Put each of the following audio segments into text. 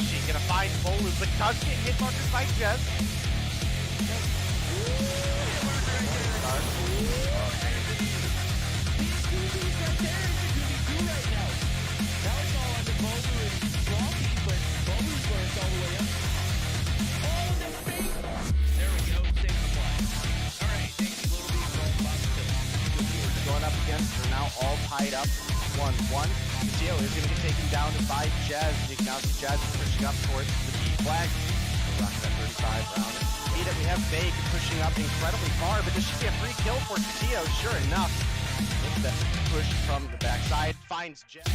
Yoshi gonna find Bolu, but does get hit markers by Jez. Going up against, they're now all tied up. 1-1. Tio is going to get taken down by Jazz. You can now see Jazz is pushing up towards the B flag. Rock that 35 round. See that we have Vague pushing up incredibly far, but this should be a free kill for Tio. Sure enough, with the push from the backside, finds Jazz.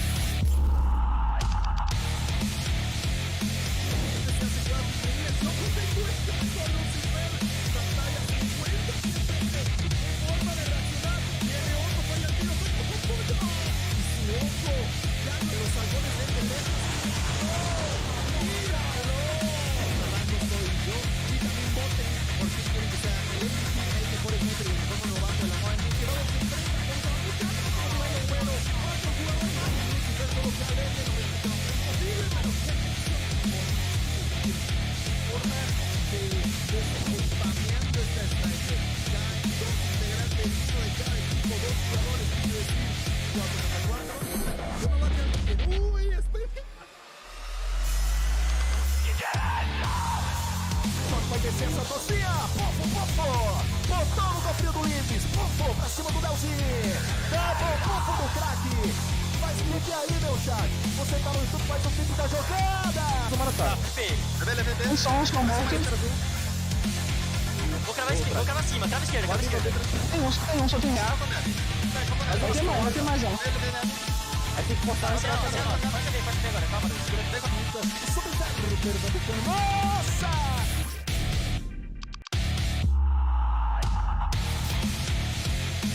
Licença, Tocinha! Pofo! Botão no cofrinho do Limes! Pofo pra cima do Delzinho! Double pofo do craque! Faz clipe aí, meu chat! Você tá no YouTube, faz o clipe da jogada! Um som morto. Vou cravar cima, crava esquerda. Tem um, só tem um. Vai ter mais um. Aí tem que botar Pode ser agora, calma, Nossa!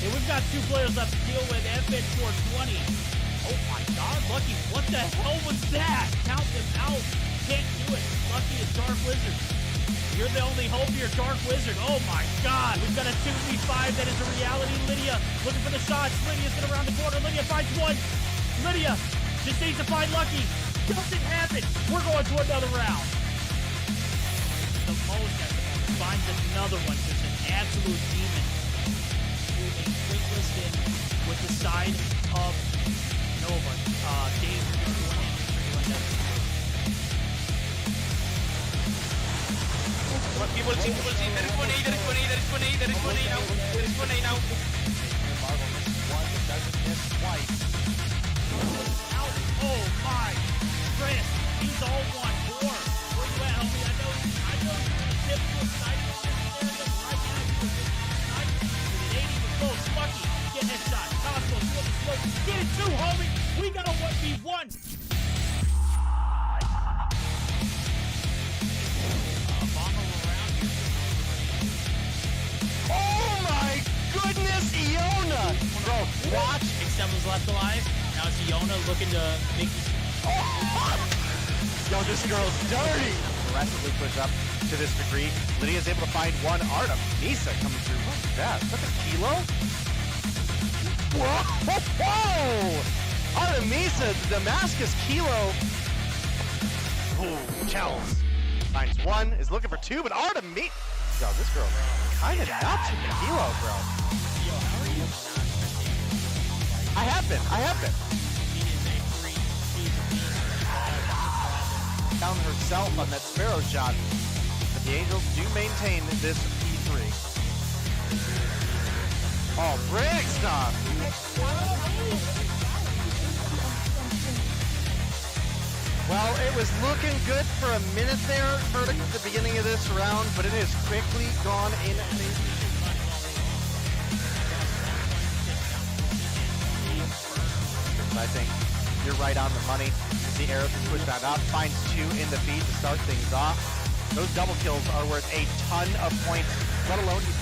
Hey, we've got two players left to deal with. FN 420. Oh my god, Lucky, what the hell was that? Count them out. Can't do it. Lucky is Dark Wizard. You're the only hope here, Dark Wizard. Oh my god, we've got a 2v5 that is a reality. Lydia looking for the shots. Lydia's gonna round the corner. Lydia finds one. Lydia just needs to find Lucky. Doesn't happen. We're going to another round. The most at the moment finds another one. Just an absolute demon. Moving quick in with the side of Nova. Dave, People see, there is one A now. Marvel misses one, but doesn't miss twice. Out. Oh my. Chris, he's all one more. Where you at, homie? I know you're in a typical sniper on this area, but right now you're a sniper. It ain't even close. Lucky, get headshot. Costco, you have the smoke. Get it too, homie. We got a 1v1. Oh my goodness, Iona! Bro, watch. X7 was left alive. Now it's Iona looking to make these. Yo, this girl's dirty! Aggressively push up to this degree. Lydia's able to find one. Artem, Misa coming through. What's that? Is that the kilo? Whoa! Artemisa, the Damascus kilo. Ooh, Kells. Finds one, is looking for two, but Artemisa. Yo, this girl kind of nuts with the kilo, bro. I have been. Found herself on that Sparrow shot, but the Angels do maintain this P3. Oh, Brig stuff! Well, it was looking good for a minute there, Verdict, at the beginning of this round, but it has quickly gone in. I think you're right on the money. The arrow is pushed back up, finds two in the feed to start things off. Those double kills are worth a ton of points, let alone you.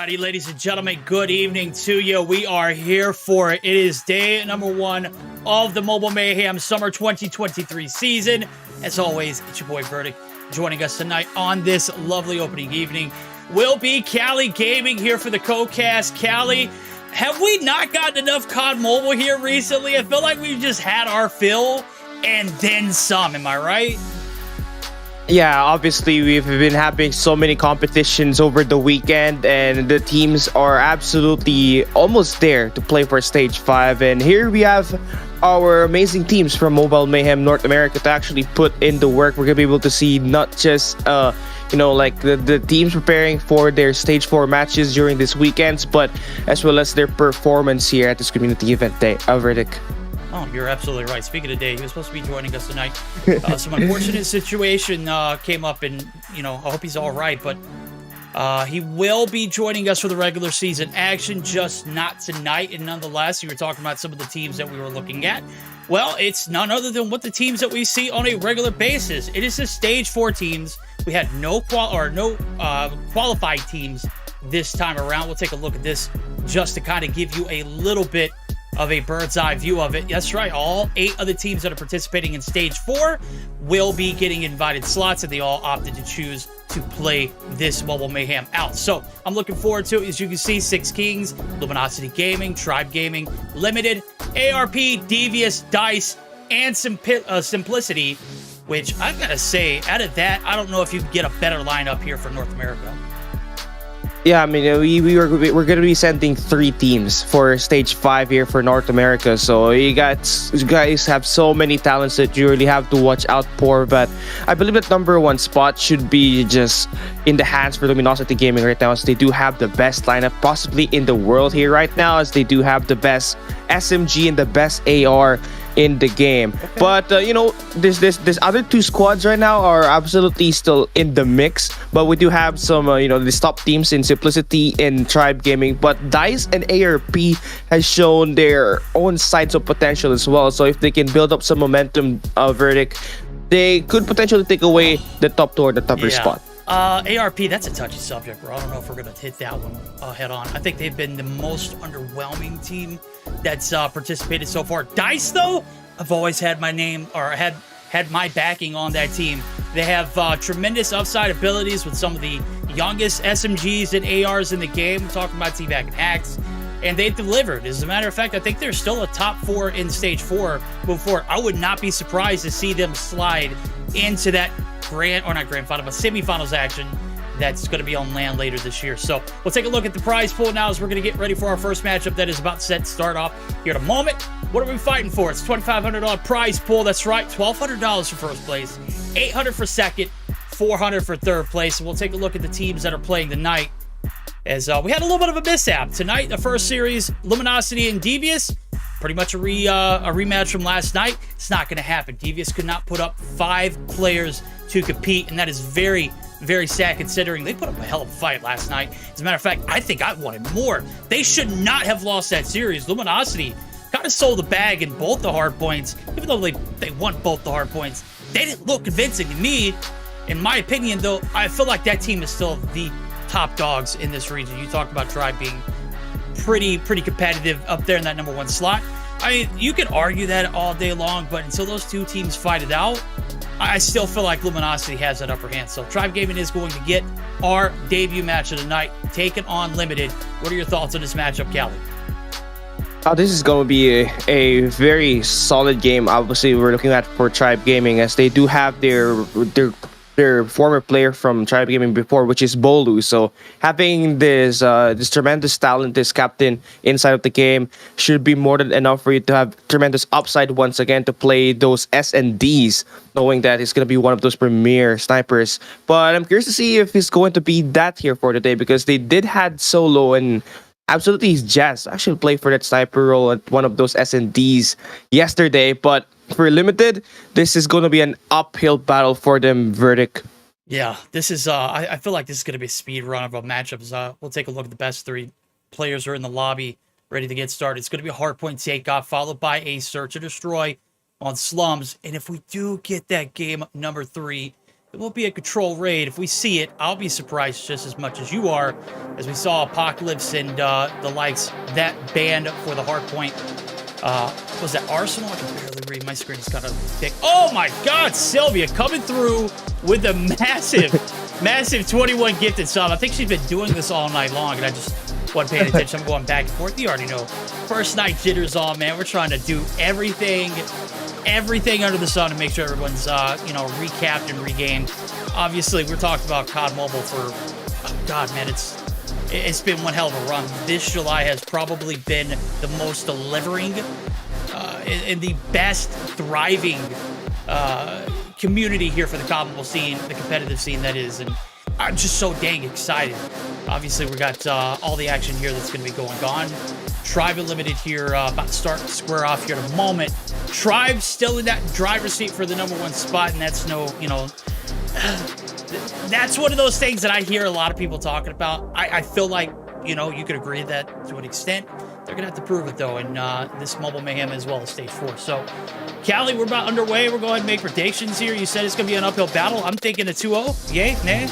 Alrighty, ladies and gentlemen, good evening to you. We are here for it. It is day number 1 of the Mobile Mayhem Summer 2023 season. As always, it's your boy Verdict. Joining us tonight on this lovely opening evening will be Cali Gaming here for the co-cast. Cali, have we not gotten enough COD Mobile here recently? I feel like we've just had our fill and then some. Am I right? Yeah, obviously we've been having so many competitions over the weekend and the teams are absolutely almost there to play for Stage 5. And here we have our amazing teams from Mobile Mayhem North America to actually put in the work. We're going to be able to see not just, like the teams preparing for their Stage 4 matches during this weekends, but as well as their performance here at this community event day. Verdict. Oh, you're absolutely right. Speaking of Dave, he was supposed to be joining us tonight. Some unfortunate situation came up, and, I hope he's all right. But he will be joining us for the regular season action, just not tonight. And nonetheless, you were talking about some of the teams that we were looking at. Well, it's none other than what the teams that we see on a regular basis. It is the Stage 4 teams. We had no qualified teams this time around. We'll take a look at this just to kind of give you a little bit of a bird's eye view of it. That's right, all 8 of the teams that are participating in Stage 4 will be getting invited slots, and they all opted to choose to play this Mobile Mayhem out. So I'm looking forward to it. As you can see, 6 Kings, Luminosity Gaming, Tribe Gaming, Limited, ARP, Devious, Dice, and Simplicity, which I've got to say, out of that, I don't know if you can get a better lineup here for North America. Yeah, I mean, we're going to be sending 3 teams for Stage 5 here for North America. So you guys have so many talents that you really have to watch out for. But I believe that number 1 spot should be just in the hands for Luminosity Gaming right now, as they do have the best lineup possibly in the world here right now, as they do have the best SMG and the best AR in the game. Okay. But there's other 2 squads right now are absolutely still in the mix, but we do have some the top teams in Simplicity and Tribe Gaming. But Dice and ARP has shown their own sides of potential as well, so if they can build up some momentum, Verdict, they could potentially take away the top 2 or the top spot. ARP, that's a touchy subject, bro. I don't know if we're going to hit that one head on. I think they've been the most underwhelming team that's participated so far. Dice, though, I've always had my name, or had my backing on that team. They have tremendous upside abilities with some of the youngest SMGs and ARs in the game. I'm talking about T-Back and Axe, and they've delivered. As a matter of fact, I think they're still a top 4 in Stage 4 moving forward. I would not be surprised to see them slide into that semifinals action that's going to be on land later this year. So we'll take a look at the prize pool now as we're going to get ready for our first matchup that is about set to start off here in a moment. What are we fighting for? It's $2,500 prize pool. That's right, $1,200 for first place, $800 for second, $400 for third place. And we'll take a look at the teams that are playing tonight, as we had a little bit of a mishap tonight. The first series, Luminosity and Devious, pretty much a rematch from last night. It's not going to happen. Devious could not put up 5 players to compete, and that is very, very sad considering they put up a hell of a fight last night. As a matter of fact, I think I wanted more. They should not have lost that series. Luminosity kind of sold the bag in both the hard points, even though they won both the hard points. They didn't look convincing to me. In my opinion, though, I feel like that team is still the top dogs in this region. You talked about Tribe being pretty competitive up there in that number 1 slot. I mean, you could argue that all day long, but until those 2 teams fight it out, I still feel like Luminosity has that upper hand. So Tribe Gaming is going to get our debut match of the night, taking on Limited. What are your thoughts on this matchup, Cali? This is going to be a very solid game. Obviously, we're looking at for Tribe Gaming, as they do have their former player from Tribe Gaming before, which is Bolu. So having this tremendous talent, this captain inside of the game, should be more than enough for you to have tremendous upside once again to play those S&Ds, knowing that he's going to be one of those premier snipers. But I'm curious to see if he's going to be that here for today, because they did had Solo and absolutely his Jazz actually play for that sniper role at one of those S&Ds yesterday. But for Limited, this is going to be an uphill battle for them, Verdict. Yeah, this is, I feel like this is going to be a speed run of a matchup. We'll take a look at the best 3 players are in the lobby, ready to get started. It's going to be a hardpoint takeoff, followed by a search and destroy on slums. And if we do get that game number 3, it won't be a control raid. If we see it, I'll be surprised just as much as you are, as we saw Apocalypse and the likes, that banned for the hardpoint. Was that Arsenal? I can barely read. My screen is kind of thick. Oh my God, Sylvia coming through with a massive 21 gifted sub. I think she's been doing this all night long, and I just wasn't paying attention. I'm going back and forth. You already know. First night jitters on, man. We're trying to do everything under the sun to make sure everyone's, recapped and regained. Obviously, we're talking about COD Mobile for, oh God, man, it's been one hell of a run. This July has probably been the most delivering and the best thriving community here for the COD Mobile scene, the competitive scene that is, and I'm just so dang excited. Obviously, we got all the action here that's going to be going on. Tribe Unlimited here, about to start square off here in a moment. Tribe still in that driver's seat for the #1 spot, and that's that's one of those things that I hear a lot of people talking about. I feel like, you could agree that to an extent. They're going to have to prove it, though, in this Mobile Mayhem as well as Stage 4. So, Callie, we're about underway. We're going to make predictions here. You said it's going to be an uphill battle. I'm thinking a 2-0. Yay? Nay?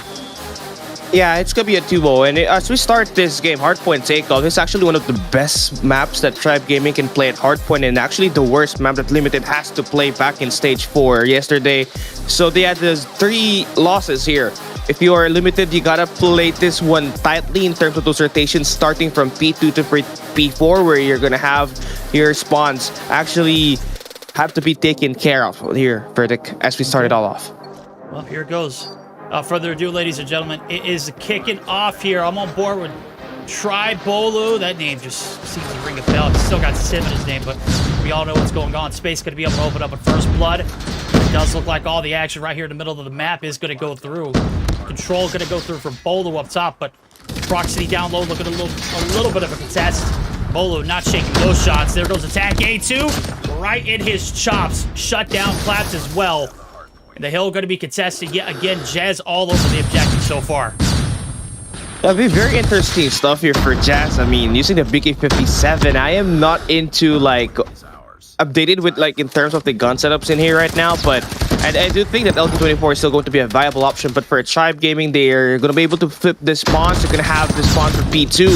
Yeah, it's gonna be a 2-0, and as we start this game, Hardpoint Takeoff is actually one of the best maps that Tribe Gaming can play at Hardpoint, and actually the worst map that Limited has to play back in Stage 4 yesterday. So they had those 3 losses here. If you are Limited, you gotta play this one tightly in terms of those rotations, starting from P2 to P4, where you're gonna have your spawns actually have to be taken care of here, Verdict, as we start it all off. Well, here it goes. Without further ado, ladies and gentlemen, it is kicking off here. I'm on board with Tribolu. That name just seems to ring a bell. It's still got Sim in his name, but we all know what's going on. Space going to be able to open up at First Blood. It does look like all the action right here in the middle of the map is going to go through. Control going to go through for Bolu up top, but Proximity down low looking a little bit of a contest. Bolu not shaking those shots. There goes attack A2. Right in his chops. Shut down claps as well. The hill going to be contested yet again. Jazz all over the objective so far. That'll be very interesting stuff here for Jazz. I mean, using the BK-57, I am not into updated with in terms of the gun setups in here right now, but I do think that LK24 is still going to be a viable option. But for Tribe Gaming, they're going to be able to flip the spawns. They're going to have the spawn for P2.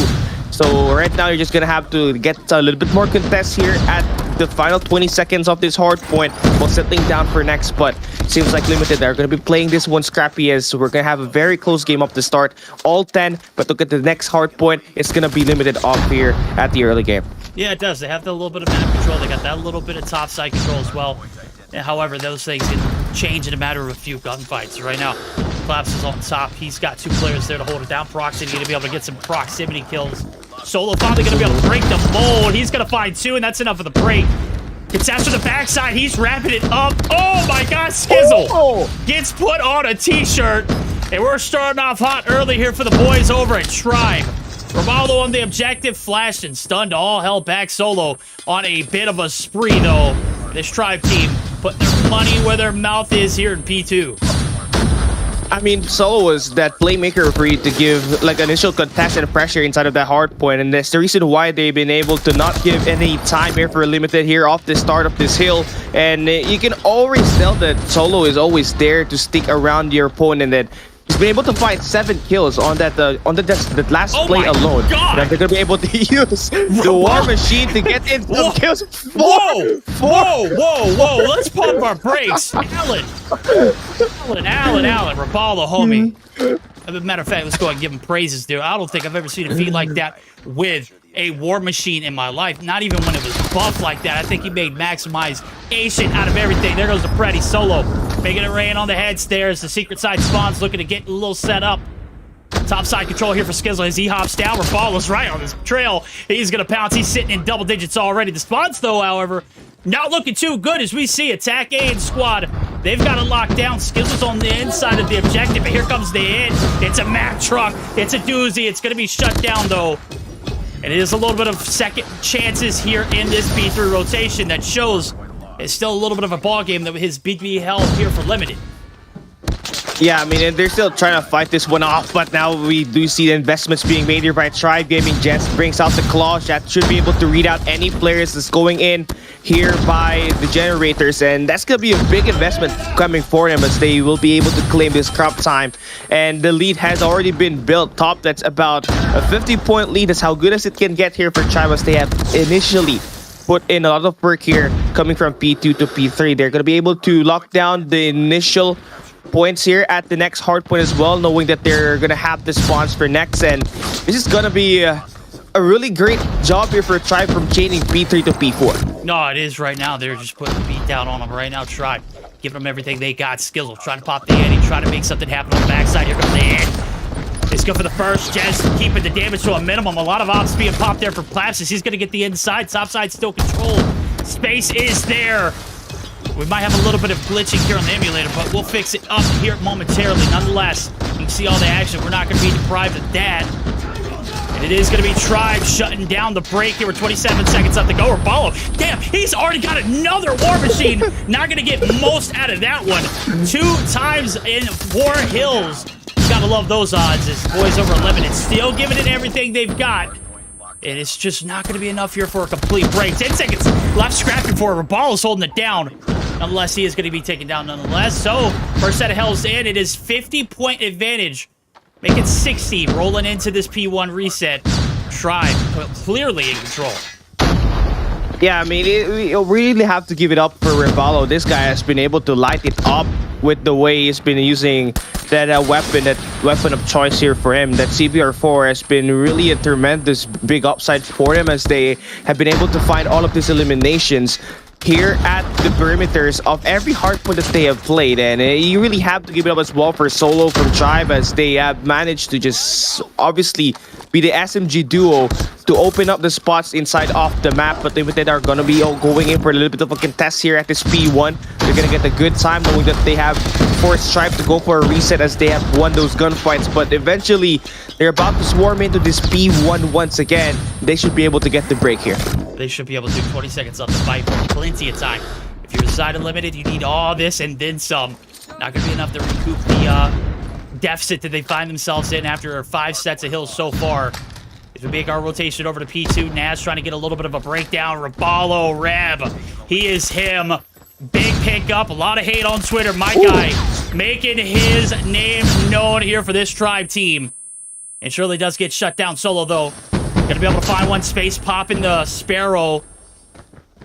So right now, you're just going to have to get a little bit more contest here at the final 20 seconds of this hard point while settling down for next. But seems like Limited are going to be playing this one scrappy, as we're going to have a very close game up to start. All 10, but look at the next hard point. It's going to be Limited off here at the early game. Yeah, it does. They have a little bit of map control. They got that little bit of top side control as well. However, those things can change in a matter of a few gunfights. Right now, Claps is on top. He's got 2 players there to hold it down. Proximity to be able to get some proximity kills. Solo finally going to be able to break the mold. He's going to find 2, and that's enough of the break. It's after the backside. He's wrapping it up. Oh my God, Skizzle gets put on a t-shirt. And we're starting off hot early here for the boys over at Tribe. Romaldo on the objective, flashed and stunned. All hell back. Solo on a bit of a spree, though. This Tribe team putting their money where their mouth is here in P2. I mean, Solo was that playmaker for you to give initial contest and pressure inside of that hard point, and that's the reason why they've been able to not give any time here for Limited here off the start of this hill. And you can always tell that Solo is always there to stick around your opponent, and that he's been able to find 7 kills on that last play alone. And they're gonna be able to use the War Machine to get in some kills. Whoa! Let's pump our brakes. Alan, Rapallo, homie. As a matter of fact, let's go ahead and give him praises, dude. I don't think I've ever seen a feat like that with a War Machine in my life. Not even when it was buffed like that. I think he made maximization out of everything. There goes the Freddy Solo. Making it rain on the head stairs. The secret side spawns looking to get a little set up. Top side control here for Skizzle as he hops down. Rapallo's right on his trail. He's going to pounce. He's sitting in double digits already. The spawns, though, however, not looking too good as we see Attack A and Squad. They've got it locked down. Skizzle's on the inside of the objective, but here comes the hit. It's a Mack truck. It's a doozy. It's going to be shut down, though. And it is a little bit of second chances here in this B3 rotation that shows it's still a little bit of a ball game that his BB held here for Limited. Yeah, I mean, and they're still trying to fight this one off, but now we do see the investments being made here by Tribe Gaming. Jets brings out the claws that should be able to read out any players that's going in here by the generators, and that's going to be a big investment coming for them as they will be able to claim this crop time. And the lead has already been built top. That's about a 50-point lead. That's how good as it can get here for Tribe as they have initially put in a lot of work here coming from P2 to P3. They're going to be able to lock down the initial points here at the next hard point as well, knowing that they're going to have the spawns for next. And this is going to be a really great job here for Tribe from chaining P3 to P4. No, it is right now. They're just putting the beat down on them right now. Tribe giving them everything they got. Skizzle trying to pop the ante, trying to make something happen on the backside. Here comes the end. It's good for the first. Jez keeping the damage to a minimum. A lot of ops being popped there for Plapsis. He's going to get the inside. Topside still controlled. Space is there. We might have a little bit of glitching here on the emulator, but we'll fix it up here momentarily. Nonetheless, you can see all the action. We're not going to be deprived of that. And it is going to be Tribe shutting down the break here with 27 seconds left to go. Rabalo, damn, he's already got another War Machine. Not going to get most out of that one. 2 times in 4 hills. Gotta love those odds as boys over Limited still giving it everything they've got. And it's just not going to be enough here for a complete break. 10 seconds left scrapping for it. Rabalo's holding it down. Nonetheless, he is going to be taken down nonetheless. So, first set of hells in. It is 50-point advantage. Make it 60 rolling into this P1 reset. Tribe clearly in control. Yeah, I mean, you really have to give it up for Rivalo. This guy has been able to light it up with the way he's been using that weapon of choice here for him. That CBR4 has been really a tremendous big upside for him as they have been able to find all of these eliminations here at the perimeters of every hardpoint that they have played. And you really have to give it up as well for Solo from Tribe as they have managed to just obviously be the SMG duo to open up the spots inside off the map. But Limited are going to be going in for a little bit of a contest here at this P1. They're going to get a good time knowing that they have forced Tribe to go for a reset as they have won those gunfights. But eventually, they're about to swarm into this P1 once again. They should be able to get the break here. They should be able to. 20 seconds left to fight for plenty of time. If you reside unlimited, you need all this and then some. Not going to be enough to recoup the deficit that they find themselves in after 5 sets of hills so far. As we make our rotation over to P2, Naz trying to get a little bit of a breakdown. Rabalo, Reb, he is him. Big pickup, a lot of hate on Twitter. My guy making his name known here for this Tribe team. And surely does get shut down solo, though. Gonna be able to find one. Space popping the Sparrow.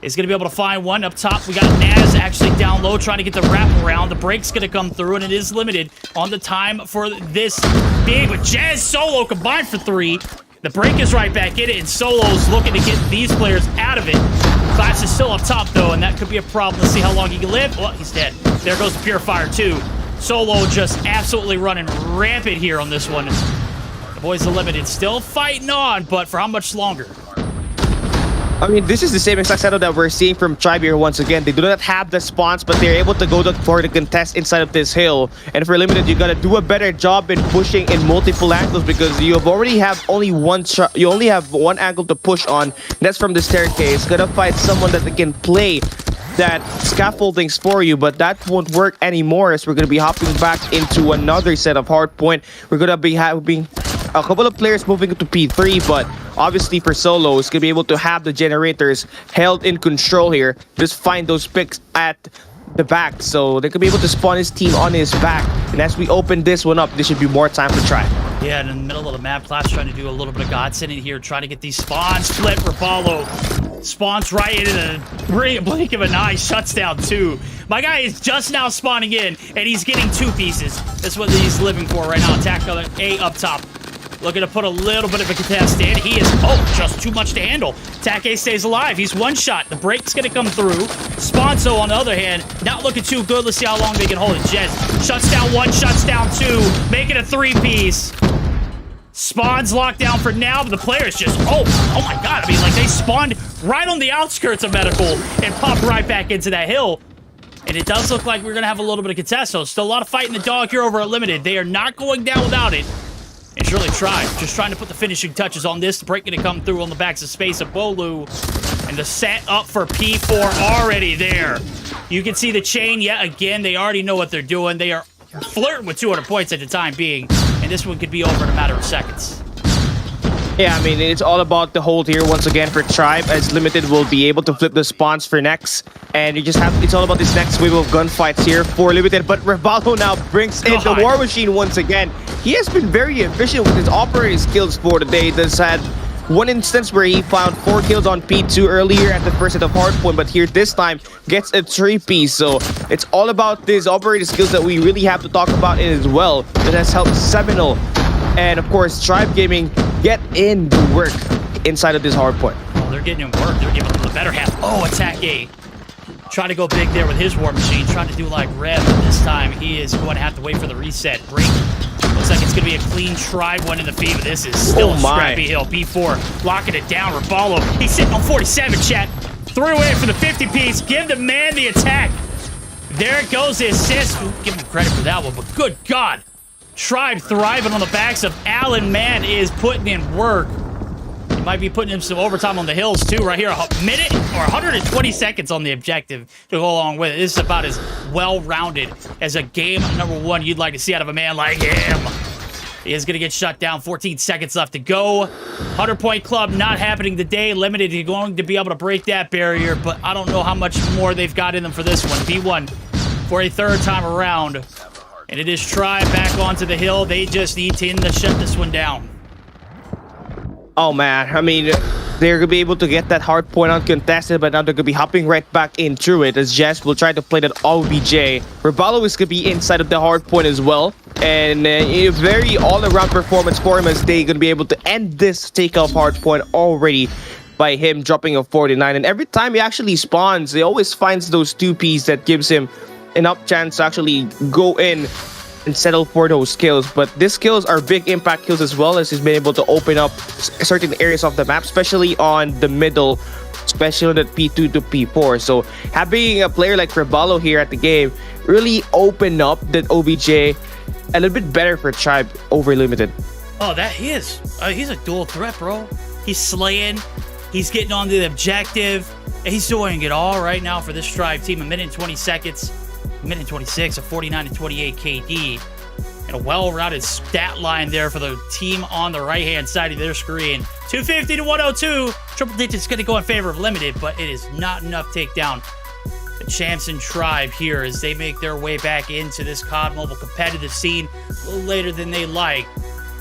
Is gonna be able to find one up top. We got Naz actually down low trying to get the wrap around. The break's gonna come through, and it is limited on the time for this big. But Jez Solo combined for 3. The break is right back in it, and Solo's looking to get these players out of it. Class is still up top, though, and that could be a problem. Let's see how long he can live. Well, he's dead. There goes the Purifier, too. Solo just absolutely running rampant here on this one. The boys are limited. Still fighting on, but for how much longer? I mean, this is the same exact setup that we're seeing from Tribe here once again. They do not have the spawns, but they're able to go for the contest inside of this hill. And for Limited, you gotta do a better job in pushing in multiple angles because you already have only one shot. You only have one angle to push on. That's from the staircase. Gotta find someone that can play that scaffoldings for you, but that won't work anymore as we're gonna be hopping back into another set of hardpoint. We're gonna be having a couple of players moving to P3, but obviously for Solo, it's gonna be able to have the generators held in control here. Just find those picks at the back, so they could be able to spawn his team on his back. And as we open this one up, there should be more time to try. Yeah, in the middle of the map, Class trying to do a little bit of godsend in here, trying to get these spawns flip. Rapallo spawns right into the blink of an eye, shuts down 2. My guy is just now spawning in, and he's getting 2 pieces. That's what he's living for right now. Attack A up top. Looking to put a little bit of a contest in. He is, just too much to handle. Attack A stays alive. He's one shot. The break's going to come through. Sponso, on the other hand, not looking too good. Let's see how long they can hold it. Jez shuts down 1, shuts down 2, making a 3-piece. Spawn's locked down for now, but the players just, oh my God. I mean, like, they spawned right on the outskirts of Medical and popped right back into that hill. And it does look like we're going to have a little bit of contest, so still a lot of fighting the dog here over at Limited. They are not going down without it. And surely Tribe just trying to put the finishing touches on this. The break going to come through on the backs of Space of Bolu. And the set up for P4 already there. You can see the chain yet again. They already know what they're doing. They are flirting with 200 points at the time being, and this one could be over in a matter of seconds. Yeah, I mean, it's all about the hold here once again for Tribe, as Limited will be able to flip the spawns for next. And you just have, it's all about this next wave of gunfights here for Limited. But Revaldo now brings in the War Machine once again. He has been very efficient with his operating skills for the day. This had one instance where he found 4 kills on P2 earlier at the first set of hardpoint, but here this time gets a 3-piece. So it's all about these operating skills that we really have to talk about as well. That has helped Seminole and of course Tribe Gaming get in the work inside of this hardpoint. Oh, they're getting him work. They're giving him the better half. Oh, attack A. Trying to go big there with his War Machine. Trying to do like Rev, but this time he is going to have to wait for the reset. Break. Looks like it's going to be a clean Tribe one in the feed, but this is still a scrappy hill. B4 locking it down. Rapallo, he's sitting on 47, chat. Threw away for the 50-piece. Give the man the attack. There it goes, the assist. Ooh, give him credit for that one, but good God. Tribe thriving on the backs of Allen. Man is putting in work. He might be putting in some overtime on the hills too. Right here, a minute or 120 seconds on the objective to go along with it. This is about as well-rounded as a game number 1 you'd like to see out of a man like him. He is going to get shut down. 14 seconds left to go. 100-point club not happening today. Limited is going to be able to break that barrier, but I don't know how much more they've got in them for this one. B1 for a 3rd time around. And it is Tribe back onto the hill. They just need to shut this one down. Oh man, I mean, they're going to be able to get that hard point uncontested, but now they're going to be hopping right back in through it as Jess will try to play that OBJ. Reballo is going to be inside of the hard point as well. And a very all-around performance for him as they're going to be able to end this takeoff hard point already by him dropping a 49. And every time he actually spawns, he always finds those 2Ps that gives him enough chance to actually go in and settle for those kills. But these kills are big impact kills as well, as he's been able to open up certain areas of the map, especially on the middle, especially on that P2 to P4. So having a player like Reballo here at the game really opened up that OBJ a little bit better for Tribe over Limited. Oh, that he is. He's a dual threat, bro. He's slaying. He's getting onto the objective. He's doing it all right now for this Tribe team. 1 minute and 20 seconds. 1 minute and 26, a 49 to 28 KD. And a well-rounded stat line there for the team on the right-hand side of their screen. 250 to 102. Triple digits going to go in favor of Limited, but it is not enough takedown. The Champs and Tribe here as they make their way back into this COD Mobile competitive scene a little later than they like.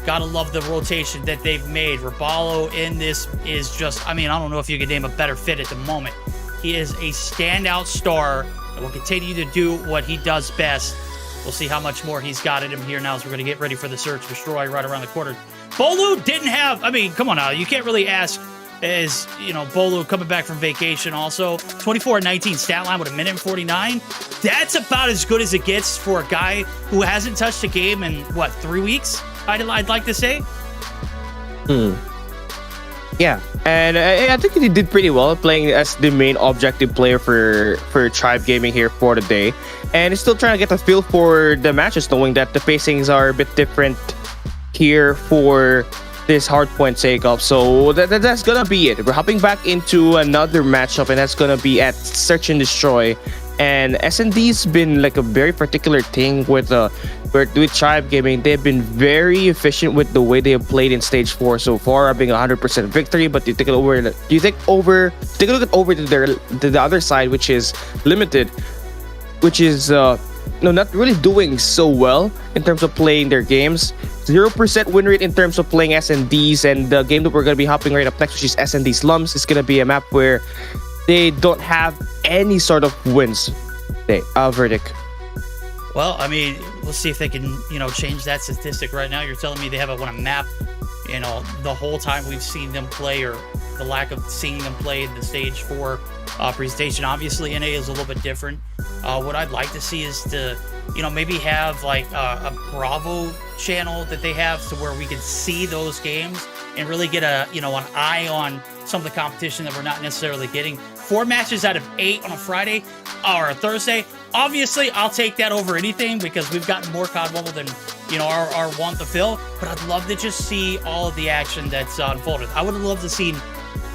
Gotta love the rotation that they've made. Reballo in this is just, I mean, I don't know if you could name a better fit at the moment. He is a standout star and will continue to do what he does best. We'll see how much more he's got in him here now as we're going to get ready for the search. Destroy right around the corner. Bolu didn't have, I mean, come on now. You can't really ask, as, you know, Bolu coming back from vacation also. 24-19 stat line with 1 minute and 49. That's about as good as it gets for a guy who hasn't touched a game in, what, 3 weeks? I'd like to say. Yeah, and I think he did pretty well playing as the main objective player for Tribe Gaming here for the day. And he's still trying to get a feel for the matches, knowing that the pacings are a bit different here for this hardpoint takeoff. So that's gonna be it. We're hopping back into another matchup, and that's gonna be at Search and Destroy. And S&D's been like a very particular thing with Tribe Gaming. They've been very efficient with the way they have played in stage 4 so far, having 100% victory. But you take a look at the other side, which is Limited, which is not really doing so well in terms of playing their games. 0% win rate in terms of playing S&Ds, and the game that we're gonna be hopping right up next, which is S&D Slums, is gonna be a map where they don't have any sort of wins. Verdict. Well, I mean, we'll see if they can, change that statistic right now. You're telling me they haven't won a map, the whole time we've seen them play, or the lack of seeing them play in the stage 4 presentation. Obviously, NA is a little bit different. What I'd like to see is to, maybe have like a Bravo channel that they have to where we can see those games and really get an eye on some of the competition that we're not necessarily getting. 4 matches out of 8 on a Friday or a Thursday. Obviously, I'll take that over anything because we've gotten more COD Mobile than, our want to fill. But I'd love to just see all of the action that's unfolded. I would have loved to see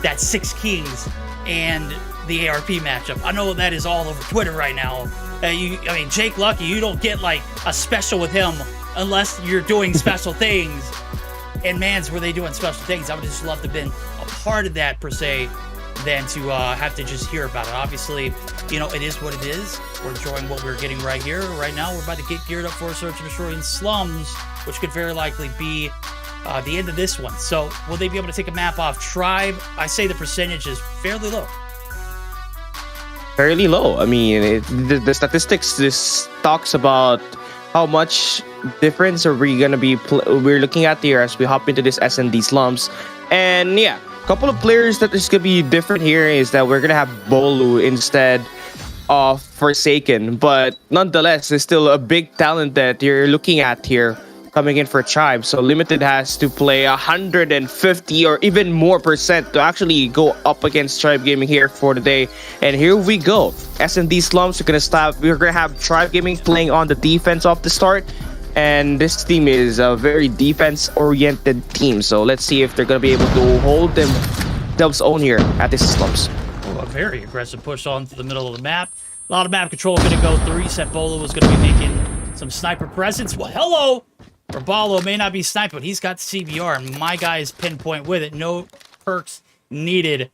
that 6 Kings and the ARP matchup. I know that is all over Twitter right now. I mean, Jake Lucky, you don't get like a special with him unless you're doing special things. And man's, were they doing special things? I would just love to have been a part of that per se, than to have to just hear about it. Obviously, you know, it is what it is. We're enjoying what we're getting right here. Right now, we're about to get geared up for a search and destroy in slums, which could very likely be the end of this one. So, will they be able to take a map off Tribe? I say the percentage is fairly low. Fairly low. I mean, the statistics, this talks about how much difference are we gonna be we're looking at here as we hop into this S&D slums. And yeah, a couple of players that is gonna be different here is that we're gonna have Bolu instead of Forsaken, but nonetheless, it's still a big talent that you're looking at here coming in for Tribe. So Limited has to play 150 or even more percent to actually go up against Tribe Gaming here for the day. And here we go. S&D slums are gonna stop. We're gonna have Tribe Gaming playing on the defense off the start. And this team is a very defense-oriented team. So let's see if they're gonna be able to hold themselves own here at this slums. Oh, a very aggressive push on to the middle of the map. A lot of map control going to go through. He said Bolo was going to be making some sniper presence. Well, hello! Rabalo may not be sniped, but he's got CBR, and my guy is pinpoint with it. No perks needed.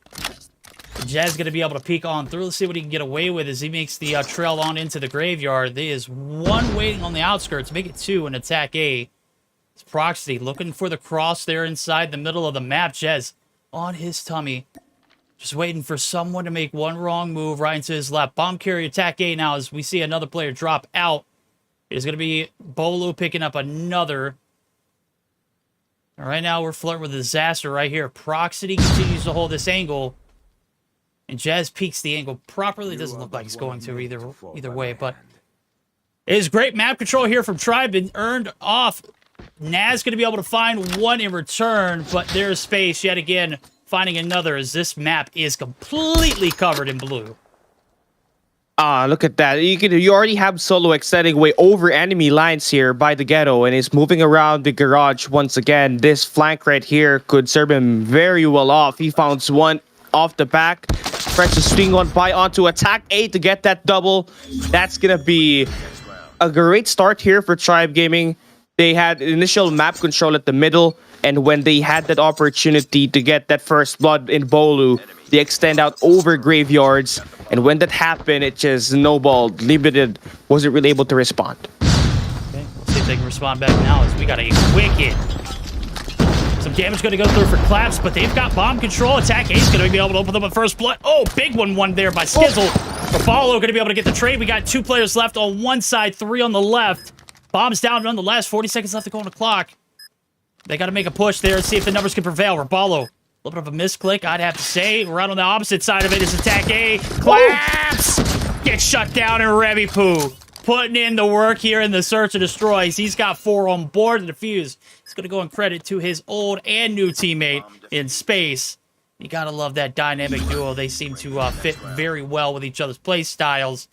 Jazz going to be able to peek on through. Let's see what he can get away with as he makes the trail on into the graveyard. There is one waiting on the outskirts. Make it two and attack A. It's Proxy looking for the cross there inside the middle of the map. Jazz on his tummy. Just waiting for someone to make one wrong move right into his left. Bomb carrier attack A now as we see another player drop out. It is going to be Bolo picking up another. All right, now we're flirting with disaster right here. Proxy continues to hold this angle. And Jazz peeks the angle properly. Doesn't look like he's going to either way, but it is great map control here from Tribe and earned off. Naz going to be able to find one in return, but there's space yet again. Finding another as this map is completely covered in blue. Look at that. You already have Solo extending way over enemy lines here by the ghetto and is moving around the garage once again. This flank right here could serve him very well off. He found one off the back. Tries to swing on by onto attack A to get that double. That's gonna be a great start here for Tribe Gaming. They had initial map control at the middle, and when they had that opportunity to get that first blood in Bolu, they extend out over graveyards, and when that happened, it just snowballed. Limited wasn't really able to respond. Okay, let's see if they can respond back now as we got a wicked. Some damage going to go through for Claps, but they've got bomb control. Attack Ace going to be able to open them with first blood. Oh, big one there by Skizzle. Rabalo going to be able to get the trade. We got 2 players left on one side, 3 on the left. Bombs down nonetheless. 40 seconds left to go on the clock. They got to make a push there and see if the numbers can prevail. Rabalo, a little bit of a misclick, I'd have to say. Right on the opposite side of it is attack A. Claps! Get shut down in Revipoo. Putting in the work here in the search and destroys. He's got 4 on board to defuse. He's going to go in credit to his old and new teammate in space. You got to love that dynamic duo. They seem to fit very well with each other's play styles.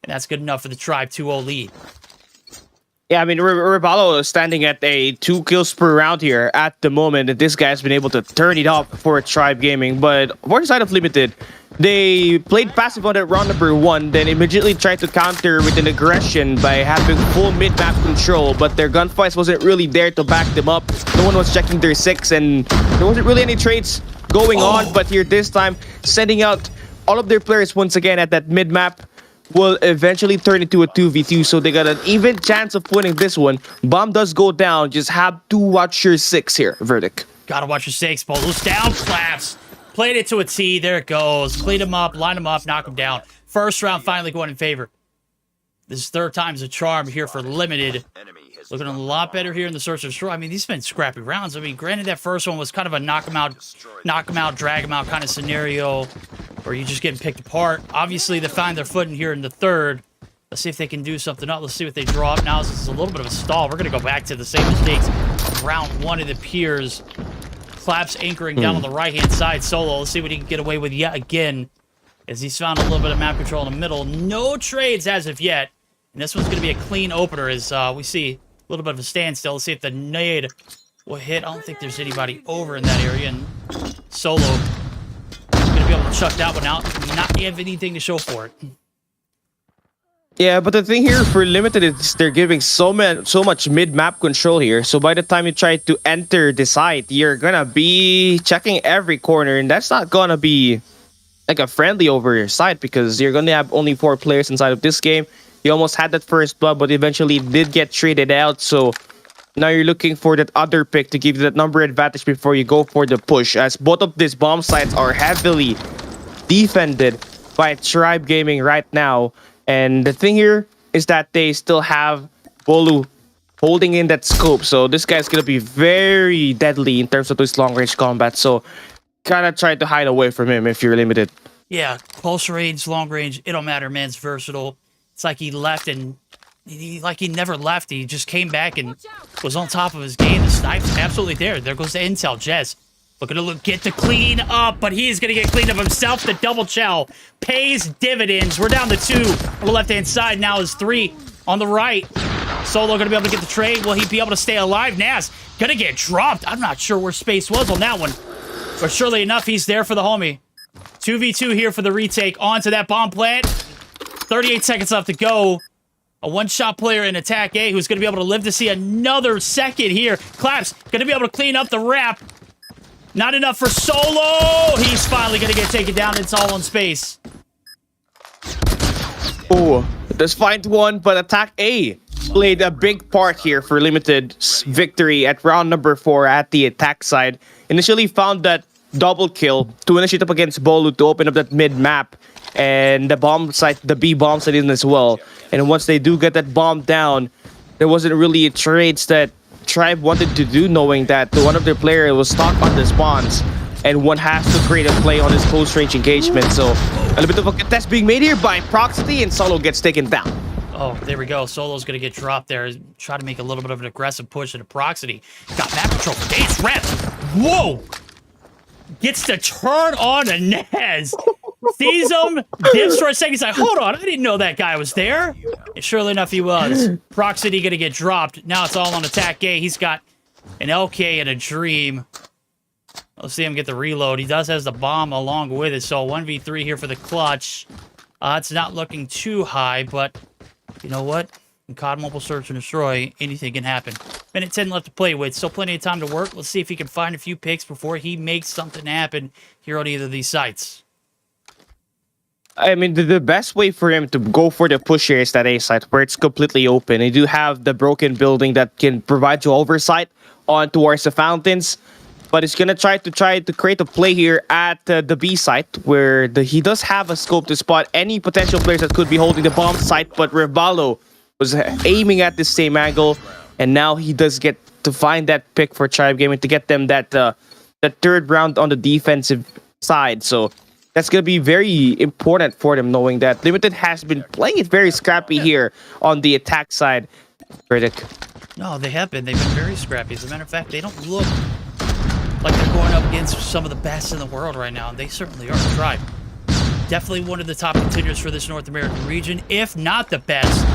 And that's good enough for the Tribe 2-0 lead. Yeah, I mean, Rabalo is standing at a 2 kills per round here at the moment, and this guy's been able to turn it up for Tribe Gaming. But for the side of Limited, they played passive on that round number 1, then immediately tried to counter with an aggression by having full mid-map control, but their gunfights wasn't really there to back them up. No one was checking their 6, and there wasn't really any trades going on, but here this time, sending out all of their players once again at that mid-map will eventually turn into a 2v2, so they got an even chance of winning this one. Bomb does go down, just have to watch your 6 here, Verdict. Gotta watch your 6, Bolo's down, Claps. Played it to a T, there it goes. Clean him up, line him up, knock him down. First round finally going in favor. This is 3rd time's a charm here for Limited. Looking a lot better here in the search and destroy. I mean, these have been scrappy rounds. I mean, granted, that first one was kind of a knock him out, drag him out kind of scenario where you're just getting picked apart. Obviously, they find their footing here in the 3rd. Let's see if they can do something up. Let's see what they draw up now. This is a little bit of a stall. We're going to go back to the same mistakes of round 1 it appears. Claps anchoring down on the right-hand side. Solo, let's see what he can get away with yet again as he's found a little bit of map control in the middle. No trades as of yet. And this one's going to be a clean opener as we see a little bit of a standstill. Let's see if the nade will hit. I don't think there's anybody over in that area. And Solo is going to be able to chuck that one out. Not have anything to show for it. Yeah, but the thing here for Limited is they're giving so much mid-map control here. So by the time you try to enter the site, you're gonna be checking every corner, and that's not gonna be like a friendly over your site because you're gonna have only 4 players inside of this game. You almost had that first blood, but eventually did get traded out. So now you're looking for that other pick to give you that number advantage before you go for the push, as both of these bomb sites are heavily defended by Tribe Gaming right now. And the thing here is that they still have Bolu holding in that scope. So this guy's going to be very deadly in terms of this long-range combat. So kind of try to hide away from him if you're limited. Yeah, close range, long range, it don't matter, man. It's versatile. It's like he left and he never left. He just came back and was on top of his game. The snipe's absolutely there. There goes the intel. Jez looking to get to clean up, but he's going to get cleaned up himself. The double chow pays dividends. We're down to 2 on the left-hand side. Now is 3 on the right. Solo going to be able to get the trade. Will he be able to stay alive? Nas going to get dropped. I'm not sure where Space was on that one, but surely enough, he's there for the homie. 2v2 here for the retake onto that bomb plant. 38 seconds left to go. A one-shot player in attack A who's going to be able to live to see another second here. Claps going to be able to clean up the wrap. Not enough for Solo. He's finally going to get taken down. It's all on Space. Oh, let's find one, but attack A played a big part here for Limited's victory at round number 4 at the attack side. Initially found that double kill to initiate up against Bolu to open up that mid-map. And the bomb site, the B bomb site in as well. And once they do get that bomb down, there wasn't really a trades that Tribe wanted to do, knowing that one of their players was stuck on the spawns and one has to create a play on his close range engagement. So a little bit of a contest being made here by Proxity, and Solo gets taken down. Oh, there we go. Solo's going to get dropped there. Try to make a little bit of an aggressive push into Proxity. Got map control for Dave's rep. Whoa! Gets to turn on a Nez. Sees him, dips for a second. He's like, hold on, I didn't know that guy was there. And surely enough, he was. Proxity going to get dropped. Now it's all on attack A. He's got an LK and a Dream. Let's see him get the reload. He does has the bomb along with it. So 1v3 here for the clutch. It's not looking too high, but you know what? In COD Mobile Search and Destroy, anything can happen. Minute 10 left to play with. Still plenty of time to work. Let's see if he can find a few picks before he makes something happen here on either of these sites. I mean, the best way for him to go for the push here is that A site where it's completely open. You do have the broken building that can provide you oversight on towards the fountains, but it's gonna try to create a play here at the B site where he does have a scope to spot any potential players that could be holding the bomb site. But Revalo was aiming at the same angle, and now he does get to find that pick for Tribe Gaming to get them that third round on the defensive side. So that's going to be very important for them, knowing that Limited has been playing it very scrappy here on the attack side. Critic. No, they have been. They've been very scrappy. As a matter of fact, they don't look like they're going up against some of the best in the world right now. They certainly are. Tribe. Definitely one of the top contenders for this North American region, if not the best.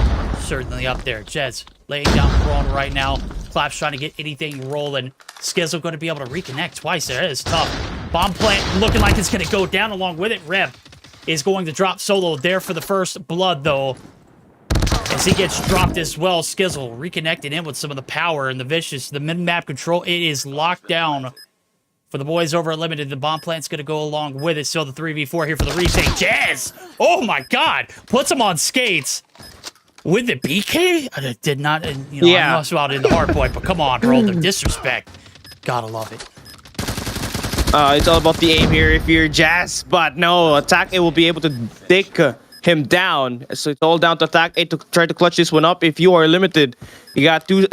Certainly up there. Jez laying down the throne right now. Clap's trying to get anything rolling. Skizzle going to be able to reconnect twice there. That is tough. Bomb plant looking like it's going to go down along with it. Rev is going to drop Solo there for the first blood, though, as he gets dropped as well. Skizzle reconnecting in with some of the power and the vicious, the mid-map control. It is locked down for the boys over at Limited. The bomb plant's going to go along with it. So the 3v4 here for the retake. Jazz! Oh my god! Puts him on skates. With the BK? I did not, you know, yeah. I must out in the hard point, but come on, bro, the disrespect. Gotta love it. It's all about the aim here if you're Jazz, but no, attack A will be able to take him down. So it's all down to attack A to try to clutch this one up. If you are Limited, you got 2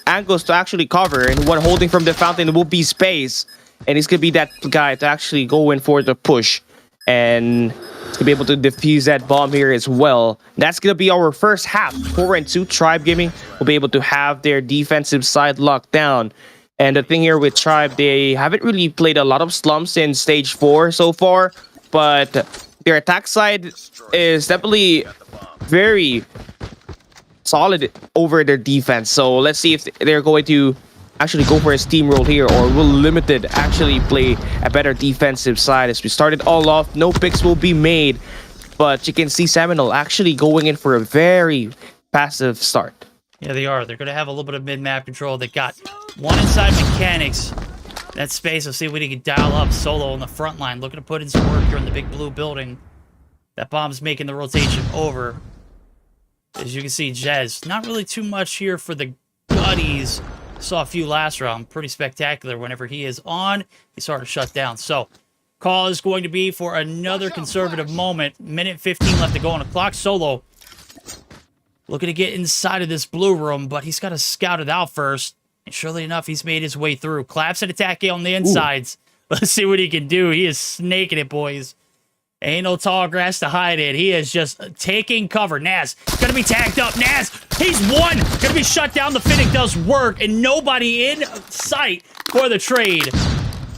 angles to actually cover, and one holding from the fountain will be Space, and he's gonna be that guy to actually go in for the push, and to be able to defuse that bomb here as well. That's going to be our first half. 4-2. Tribe Gaming will be able to have their defensive side locked down. And the thing here with Tribe, they haven't really played a lot of slumps in stage 4 so far, but their attack side is definitely very solid over their defense. So let's see if they're going to actually go for a steamroll here, or will Limited actually play a better defensive side? As we started all off, no picks will be made, but you can see Seminole actually going in for a very passive start. Yeah, they are. They're going to have a little bit of mid-map control. They got one inside mechanics. That space, let's see if we can dial up Solo on the front line. Looking to put in some work here in the big blue building. That bomb's making the rotation over. As you can see, Jez, not really too much here for the Gutties. Saw a few last round. Pretty spectacular whenever he is on. He's hard to shut down. So, call is going to be for another conservative moment. Minute 15 left to go on the clock. Solo looking to get inside of this blue room, but he's got to scout it out first. And surely enough, he's made his way through. Claps and attack on the insides. Ooh. Let's see what he can do. He is snaking it, boys. Ain't no tall grass to hide in. He is just taking cover. Naz gonna be tagged up. Naz, he's one. Gonna be shut down. The Finnick does work, and nobody in sight for the trade.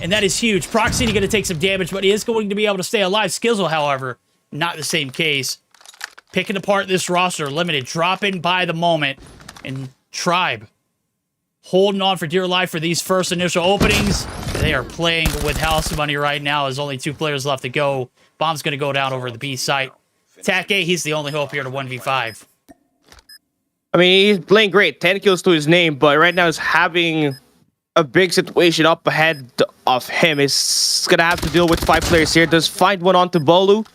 And that is huge. Proxy gonna take some damage, but he is going to be able to stay alive. Skizzle, however, not the same case. Picking apart this roster. Limited, dropping by the moment. And Tribe holding on for dear life for these first initial openings. They are playing with house money right now. There's only 2 players left to go. Bomb's going to go down over the B site. Take, he's the only hope here to 1v5. I mean, he's playing great. 10 kills to his name, but right now he's having a big situation up ahead of him. He's going to have to deal with 5 players here. Does find one onto Bolu.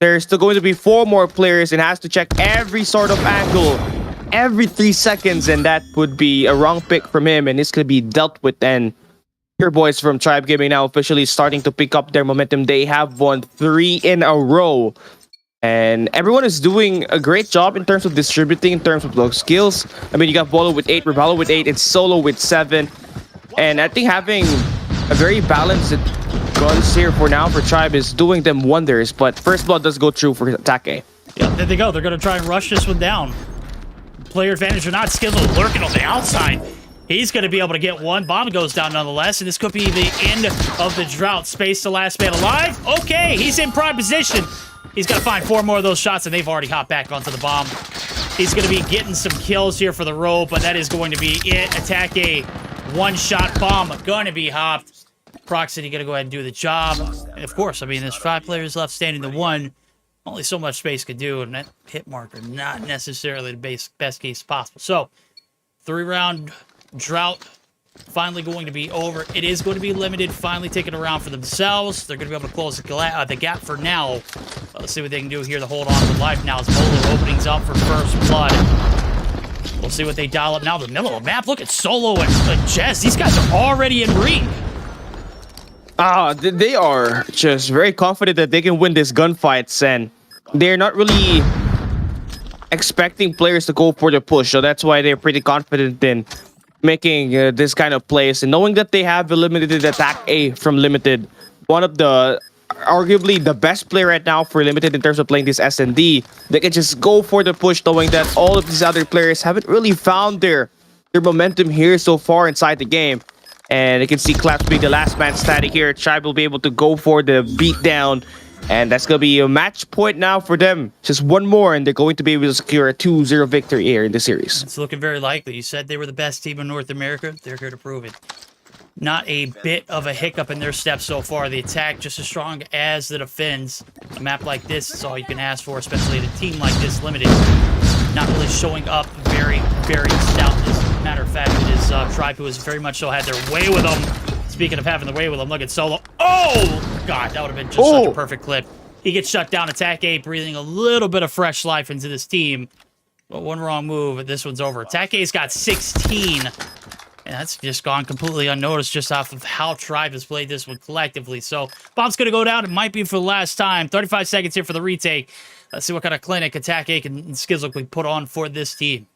There's still going to be 4 more players and has to check every sort of angle every 3 seconds, and that would be a wrong pick from him, and this could be dealt with. And your boys from Tribe Gaming now officially starting to pick up their momentum. They have won 3 in a row, and everyone is doing a great job in terms of distributing, in terms of those skills. I mean, you got Bolo with 8, Rebalo with 8, and Solo with 7, and I think having a very balanced guns here for now for Tribe is doing them wonders. But first blood does go through for Take. Yeah, there they go. They're going to try and rush this one down. Player advantage or not, Skizzle lurking on the outside. He's going to be able to get one. Bomb goes down nonetheless, and this could be the end of the drought. Space to last man alive. Okay, he's in prime position. He's got to find 4 more of those shots, and they've already hopped back onto the bomb. He's going to be getting some kills here for the row, but that is going to be it. Attack a one-shot bomb going to be hopped. Proxy going to go ahead and do the job. And of course, I mean, there's 5 players left standing to 1. Only so much space could do, and that hit marker not necessarily the best case possible. So, 3-round drought finally going to be over. It is going to be Limited, finally taking a round for themselves. They're going to be able to close the gap for now. Let's see what they can do here to hold on to life now as Bolo openings up for first blood. We'll see what they dial up now. The middle of the map, look at Solo and Jess. These guys are already in ring. They are just very confident that they can win this gunfights, and they're not really expecting players to go for the push, so that's why they're pretty confident in making this kind of plays, and knowing that they have a limited attack A from Limited, one of the arguably the best player right now for Limited in terms of playing this S&D. They can just go for the push, knowing that all of these other players haven't really found their momentum here so far inside the game. And you can see Claps being the last man standing here. Tribe will be able to go for the beatdown. And that's going to be a match point now for them. Just one more, and they're going to be able to secure a 2-0 victory here in the series. It's looking very likely. You said they were the best team in North America. They're here to prove it. Not a bit of a hiccup in their steps so far. The attack just as strong as the defense. A map like this is all you can ask for, especially at a team like this, Limited. Not really showing up very, very stout. As a matter of fact, it is Tribe who has very much so had their way with them. Speaking of having the way with them, look at Solo. Oh, God, that would have been just such a perfect clip. He gets shut down. Attack 8, breathing a little bit of fresh life into this team. But one wrong move, and this one's over. Attack 8's got 16. And that's just gone completely unnoticed just off of how Tribe has played this one collectively. So, bomb's going to go down. It might be for the last time. 35 seconds here for the retake. Let's see what kind of clinic Attack 8 and Skizzle can put on for this team.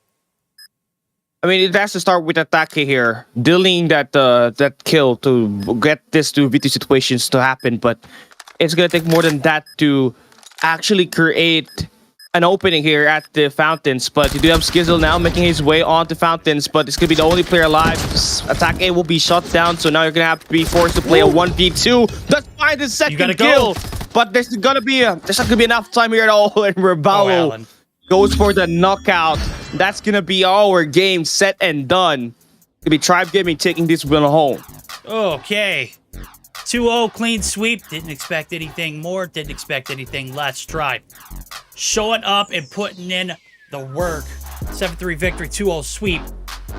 I mean, it has to start with Attack here, dealing that kill to get this 2v2 situations to happen. But it's going to take more than that to actually create an opening here at the Fountains. But you do have Skizzle now making his way onto Fountains, but this could be the only player alive. Attack A will be shut down, so now you're going to have to be forced to play a 1v2. That's why the second kill. But there's not gonna be enough time here at all, and Rebalo goes for the knockout. That's gonna be our game set and done. gonna be Tribe Gaming taking this win home. Okay. 2-0 clean sweep. Didn't expect anything more. Didn't expect anything less. Tribe showing up and putting in the work. 7-3 victory, 2-0 sweep.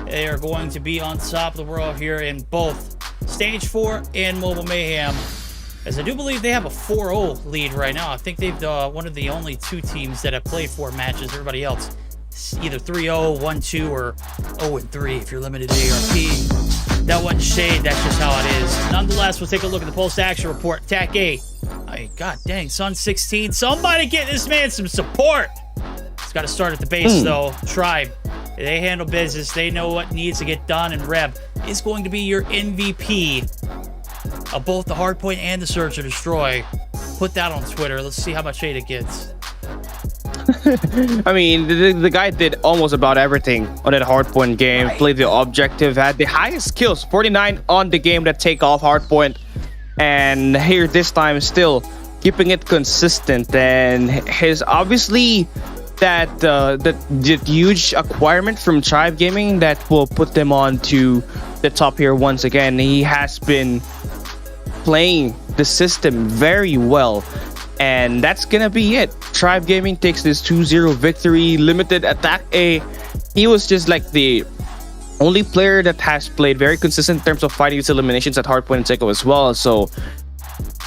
They are going to be on top of the world here in both Stage 4 and Mobile Mayhem. As I do believe they have a 4-0 lead right now. I think they've one of the only 2 teams that have played 4 matches. Everybody else either 3-0, 1-2, or 0-3 if you're limited to ARP. That wasn't shade, that's just how it is. Nonetheless, we'll take a look at the post-action report. Attack A. God dang, Sun 16. Somebody get this man some support. It's got to start at the base, though. Tribe, they handle business. They know what needs to get done, and Reb is going to be your MVP of both the Hardpoint and the Search and Destroy. Put that on Twitter. Let's see how much hate it gets. I mean, the guy did almost about everything on that Hardpoint game. Played the objective, had the highest kills, 49 on the game that take off Hardpoint. And here this time still keeping it consistent. And his obviously that huge acquirement from Tribe Gaming that will put them on to the top here once again. He has been playing the system very well. And that's gonna be it. Tribe Gaming takes this 2-0 victory. Limited Attack A. He was just like the only player that has played very consistent in terms of fighting his eliminations at Hardpoint and Seiko as well. So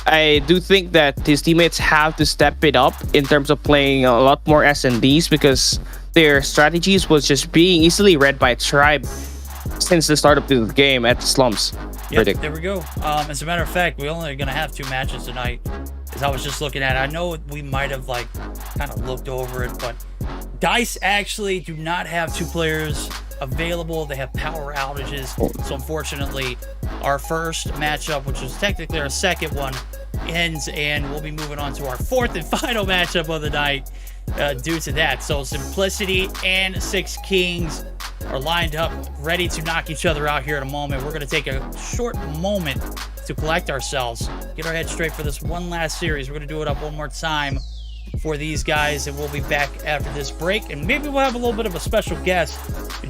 I do think that his teammates have to step it up in terms of playing a lot more S&Ds, because their strategies was just being easily read by Tribe since the start of the game at the slums. Yep, there we go. As a matter of fact, we only are going to have 2 matches tonight. As I was just looking at it, I know we might have like kind of looked over it, but DICE actually do not have 2 players available. They have power outages. So unfortunately, our first matchup, which was technically our second one, ends, and we'll be moving on to our 4th and final matchup of the night due to that. So Simplicity and 6 Kings are lined up, ready to knock each other out here in a moment. We're going to take a short moment to collect ourselves, get our heads straight for this one last series. We're going to do it up one more time for these guys, and we'll be back after this break, and maybe we'll have a little bit of a special guest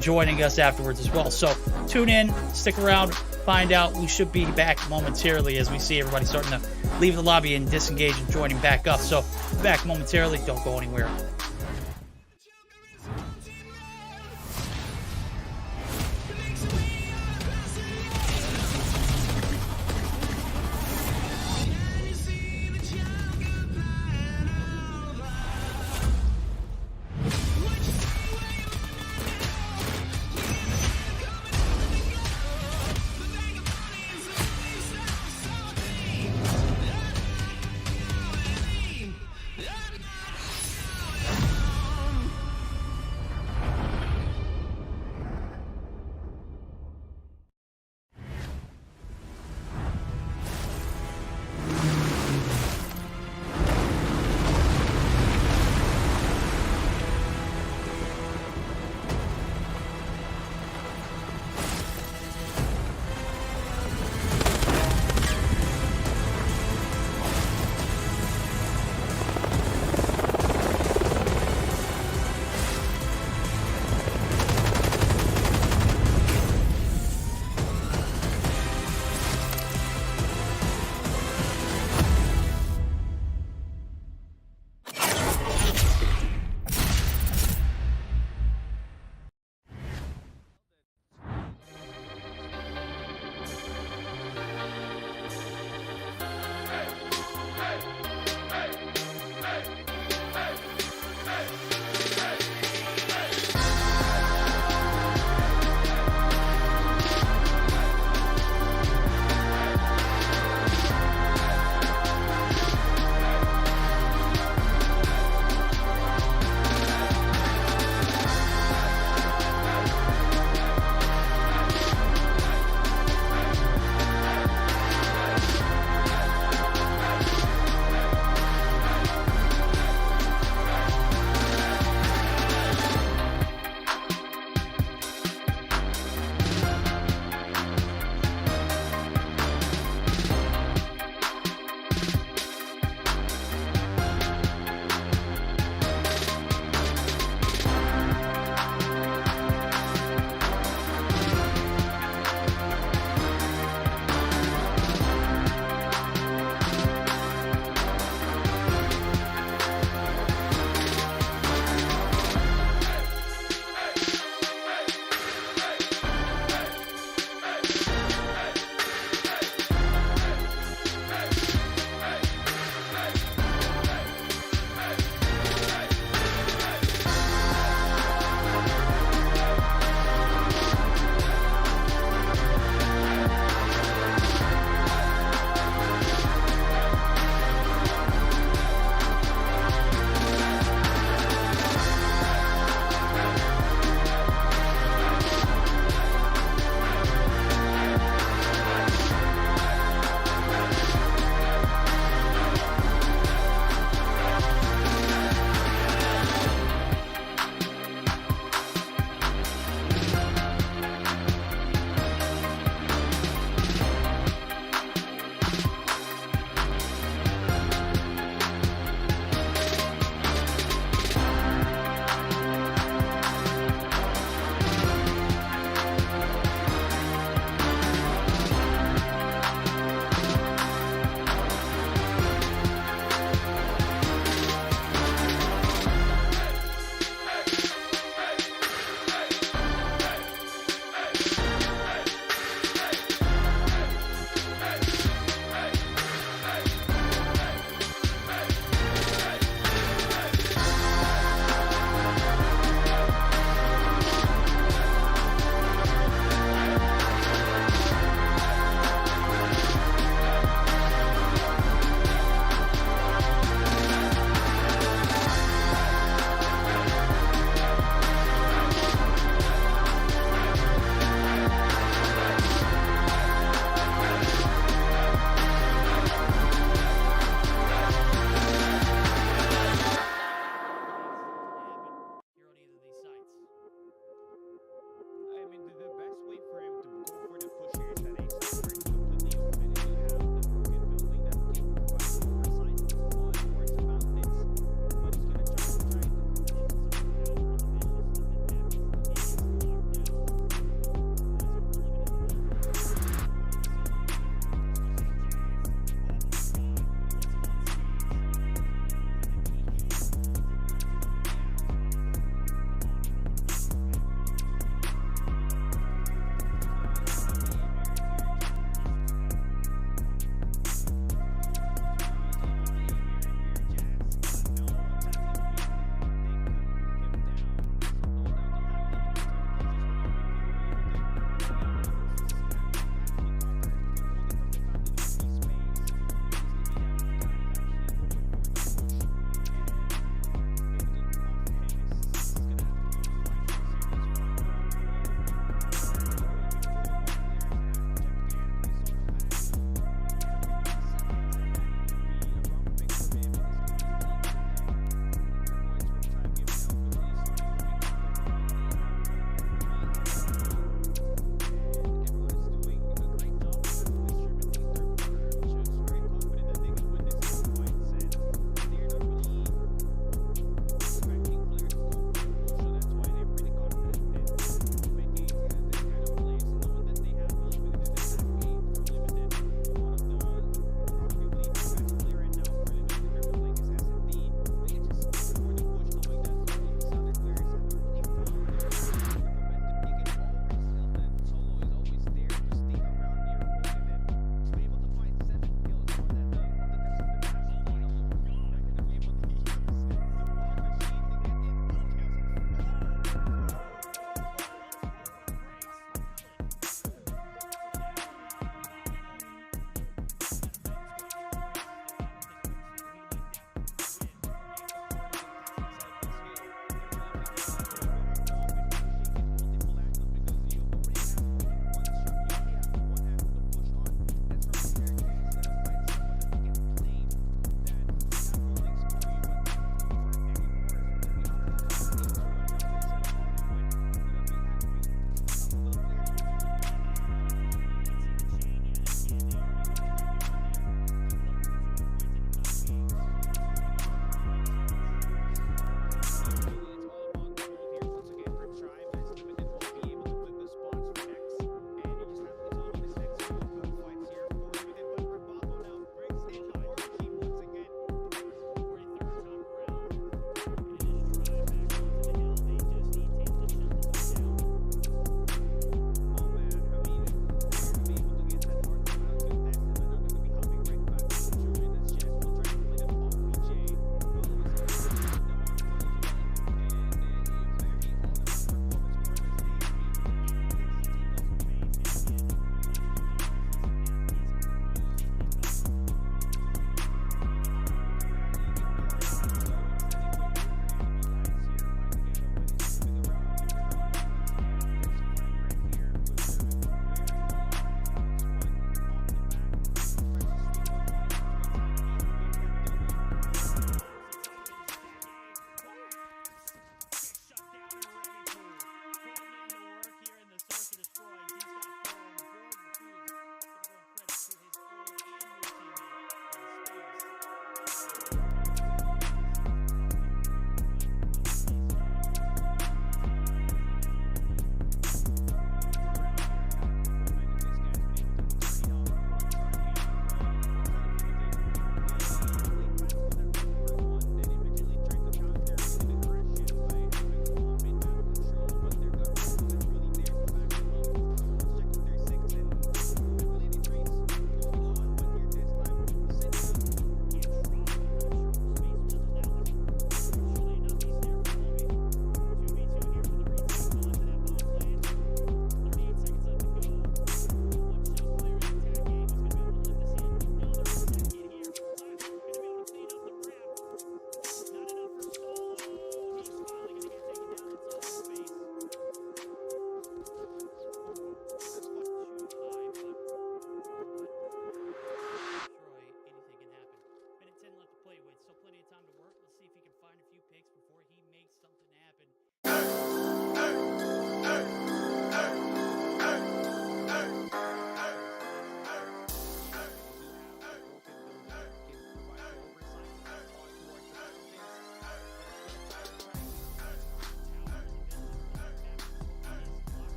joining us afterwards as well. So tune in, stick around, find out. We should be back momentarily as we see everybody starting to leave the lobby and disengage and joining back up. So back momentarily, don't go anywhere.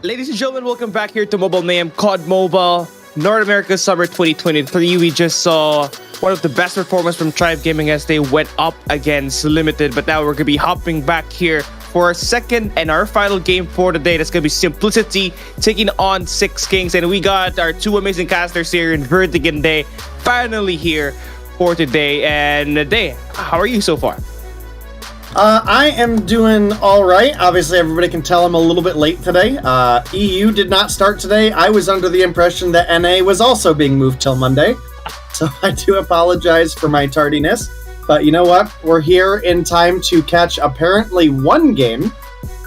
Ladies and gentlemen, welcome back here to Mobile Mayhem COD Mobile North America Summer 2023. We just saw one of the best performances from Tribe Gaming as they went up against Limited, but now we're going to be hopping back here for our second and our final game for the day. That's going to be Simplicity taking on Six Kings, and we got our two amazing casters here in Vertic and Day finally here for today. And Day, how are you so far? I am doing all right. Obviously, everybody can tell I'm a little bit late today. EU did not start today. I was under the impression that NA was also being moved till Monday. So I do apologize for my tardiness. But you know what? We're here in time to catch apparently one game.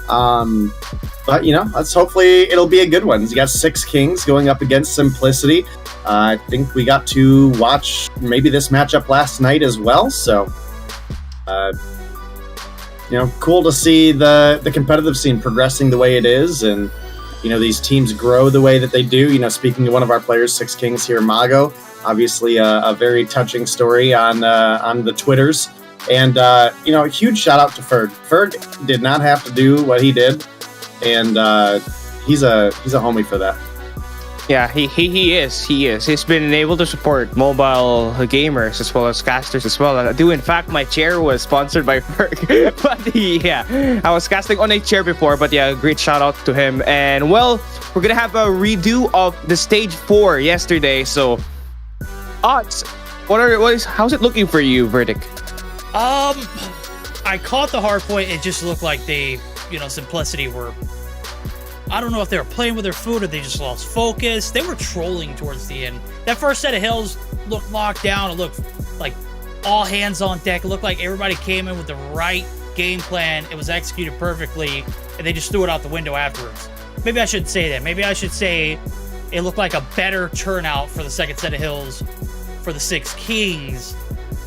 But, you know, hopefully it'll be a good one. You got Six Kings going up against Simplicity. I think we got to watch maybe this matchup last night as well. So, you know, cool to see the competitive scene progressing the way it is, and you know, these teams grow the way that they do. You know, speaking to one of our players, Six Kings here, Mago, obviously a very touching story on the Twitters, and you know, a huge shout out to Ferg. Ferg did not have to do what he did, and he's a homie for that. Yeah, he is. He's been able to support mobile gamers as well as casters as well. In fact, my chair was sponsored by Ferg. But yeah, I was casting on a chair before. But yeah, great shout out to him. And well, we're gonna have a redo of the stage 4 yesterday. So, odds. How's it looking for you, Vertic? I caught the hard point. It just looked like Simplicity were, I don't know if they were playing with their food or they just lost focus. They were trolling towards the end. That first set of hills looked locked down. It looked like all hands on deck. It looked like everybody came in with the right game plan. It was executed perfectly, and they just threw it out the window afterwards. Maybe I shouldn't say that. Maybe I should say it looked like a better turnout for the second set of hills for the Six Kings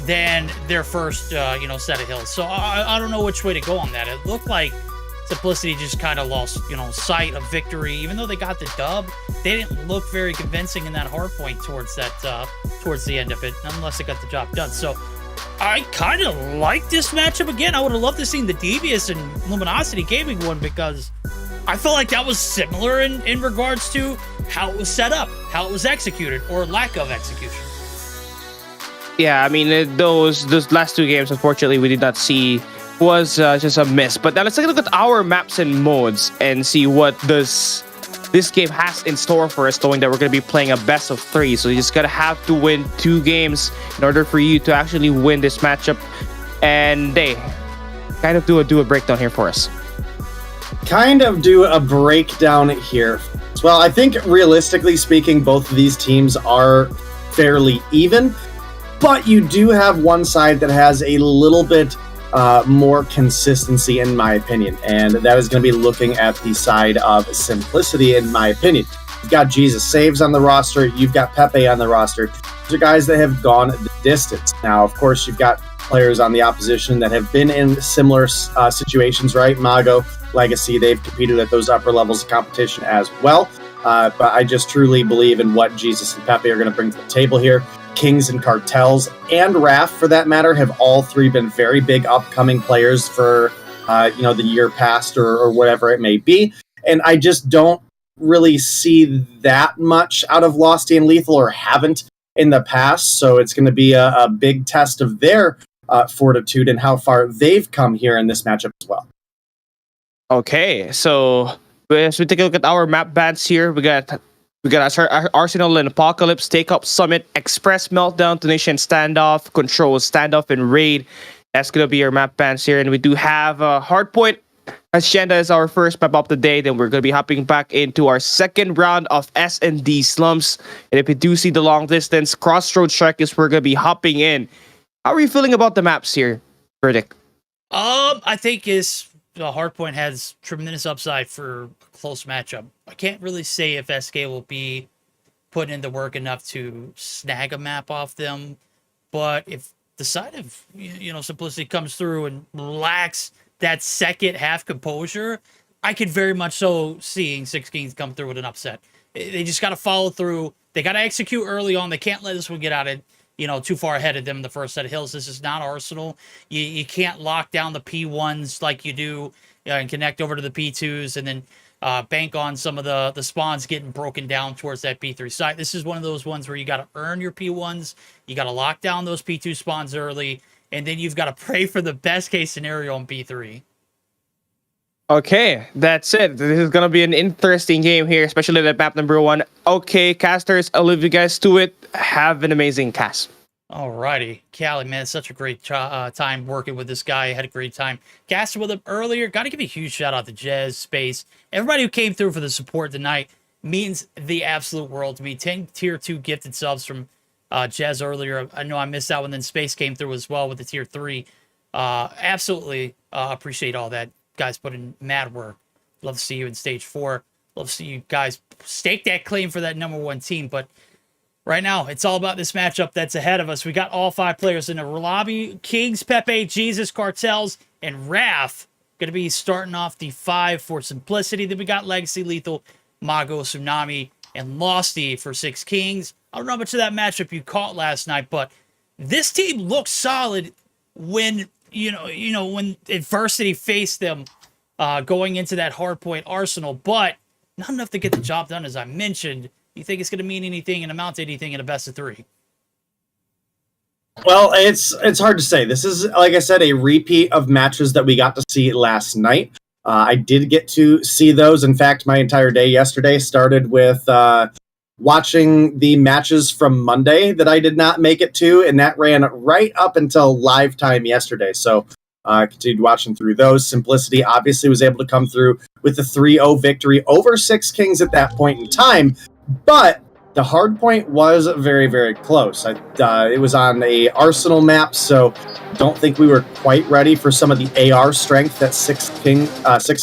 than their first, set of hills. So I don't know which way to go on that. It looked like Simplicity just kind of lost, sight of victory. Even though they got the dub, they didn't look very convincing in that hard point towards the end of it, unless they got the job done. So I kind of like this matchup again. I would have loved to see the Devious and Luminosity Gaming one, because I felt like that was similar in regards to how it was set up, how it was executed, or lack of execution. Yeah, I mean, those last two games, unfortunately, we did not see. Was just a miss. But now let's take a look at our maps and modes and see what this game has in store for us, knowing that we're going to be playing a best of 3. So you just gotta have to win 2 games in order for you to actually win this matchup. And they kind of do a breakdown here for us. Kind of do a breakdown here. Well, I think realistically speaking, both of these teams are fairly even, but you do have one side that has a little bit more consistency, in my opinion, and that is going to be looking at the side of Simplicity, in my opinion. You've got Jesus Saves on the roster, you've got Pepe on the roster. These are guys that have gone the distance. Now, of course, you've got players on the opposition that have been in similar situations, right? Mago, Legacy, they've competed at those upper levels of competition as well. But I just truly believe in what Jesus and Pepe are going to bring to the table here. Kings and Cartels and Raph, for that matter, have all three been very big upcoming players for the year past or whatever it may be. And I just don't really see that much out of Losty and Lethal, or haven't in the past. So it's going to be a big test of their fortitude and how far they've come here in this matchup as well. Okay, so as we take a look at our map bans here, we got Arsenal and Apocalypse, Take Up Summit, Express Meltdown, Tunisian Standoff, Control Standoff, and Raid. That's going to be our map bans here. And we do have Hardpoint Hacienda as our first map of the day. Then we're going to be hopping back into our second round of S&D Slums. And if you do see the long distance, Crossroads Shark is we're going to be hopping in. How are you feeling about the maps here, Verdict? I think the Hardpoint has tremendous upside for a close matchup. I can't really say if SK will be putting in the work enough to snag a map off them, but if the side of Simplicity comes through and lacks that second half composure, I could very much so seeing Six Kings come through with an upset. They just got to follow through. They got to execute early on. They can't let this one get out of too far ahead of them in the first set of hills. This is not Arsenal. You can't lock down the P1s like you do and connect over to the P2s, and then bank on some of the spawns getting broken down towards that P3 site. This is one of those ones where you got to earn your P1s, you got to lock down those P2 spawns early, and then you've got to pray for the best case scenario on P3. Okay, that's it. This is gonna be an interesting game here, especially the map number 1. Okay, casters, I'll leave you guys to it. Have an amazing cast. Alrighty, Callie, man, it's such a great time working with this guy. I had a great time casting with him earlier. Got to give a huge shout out to Jez, Space, everybody who came through for the support tonight. Means the absolute world to me. 10 tier 2 gifted subs from Jez earlier. I know I missed that one. Then Space came through as well with the tier 3. Absolutely appreciate all that. Guys put in mad work. Love to see you in stage 4. Love to see you guys stake that claim for that number 1 team. But right now, it's all about this matchup that's ahead of us. We got all 5 players in the lobby. Kings, Pepe, Jesus, Cartels, and Raph going to be starting off the 5 for Simplicity. Then we got Legacy, Lethal, Mago, Tsunami, and Losty for 6 Kings. I don't know how much of that matchup you caught last night, but this team looks solid when when adversity faced them going into that hardpoint arsenal, but not enough to get the job done, as I mentioned. You think it's going to mean anything and amount to anything in a best of 3? Well, it's hard to say. This is, like I said, a repeat of matches that we got to see last night. I did get to see those. In fact, my entire day yesterday started with watching the matches from Monday that I did not make it to, and that ran right up until live time yesterday. So I continued watching through those. Simplicity obviously was able to come through with a 3-0 victory over 6 Kings at that point in time, but the hard point was very, very close. It was on a Arsenal map, so don't think we were quite ready for some of the AR strength that 6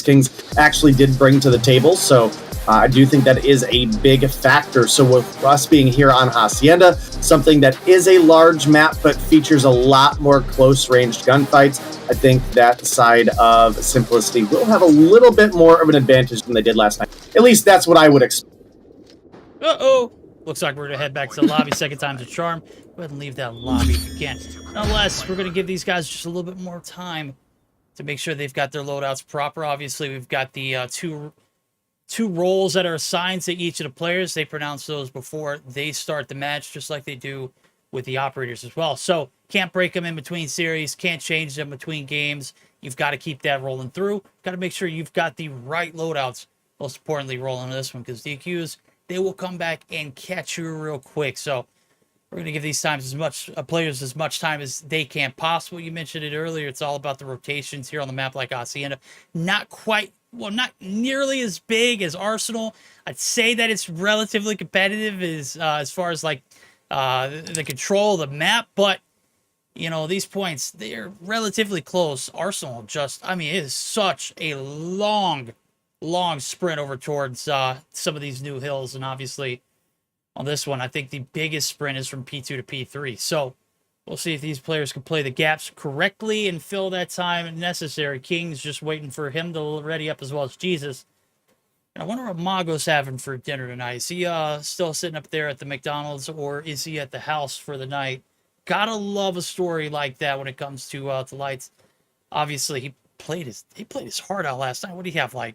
Kings actually did bring to the table. So I do think that is a big factor. So with us being here on Hacienda, something that is a large map but features a lot more close-ranged gunfights, I think that side of Simplicity will have a little bit more of an advantage than they did last night. At least that's what I would expect. Uh-oh. Looks like we're going to head back to the lobby. Second time's a charm. Go ahead and leave that lobby if you can. Nonetheless, we're going to give these guys just a little bit more time to make sure they've got their loadouts proper. Obviously, we've got the two roles that are assigned to each of the players. They pronounce those before they start the match, just like they do with the operators as well. So can't break them in between series, can't change them between games. You've got to keep that rolling through. Got to make sure you've got the right loadouts, most importantly, rolling this one, because DQs, they will come back and catch you real quick. So we're going to give these players as much time as they can possible. You mentioned it earlier. It's all about the rotations here on the map like Hacienda. Not nearly as big as Arsenal. I'd say that it's relatively competitive as far as like the control of the map, but these points, they're relatively close. Arsenal it is such a long sprint over towards some of these new hills, and obviously on this one, I think the biggest sprint is from P2 to P3. So we'll see if these players can play the gaps correctly and fill that time necessary. King's just waiting for him to ready up as well as Jesus. And I wonder what Mago's having for dinner tonight. Is he still sitting up there at the McDonald's, or is he at the house for the night? Gotta love a story like that when it comes to lights. Obviously, he played his heart out last night. What do you have, like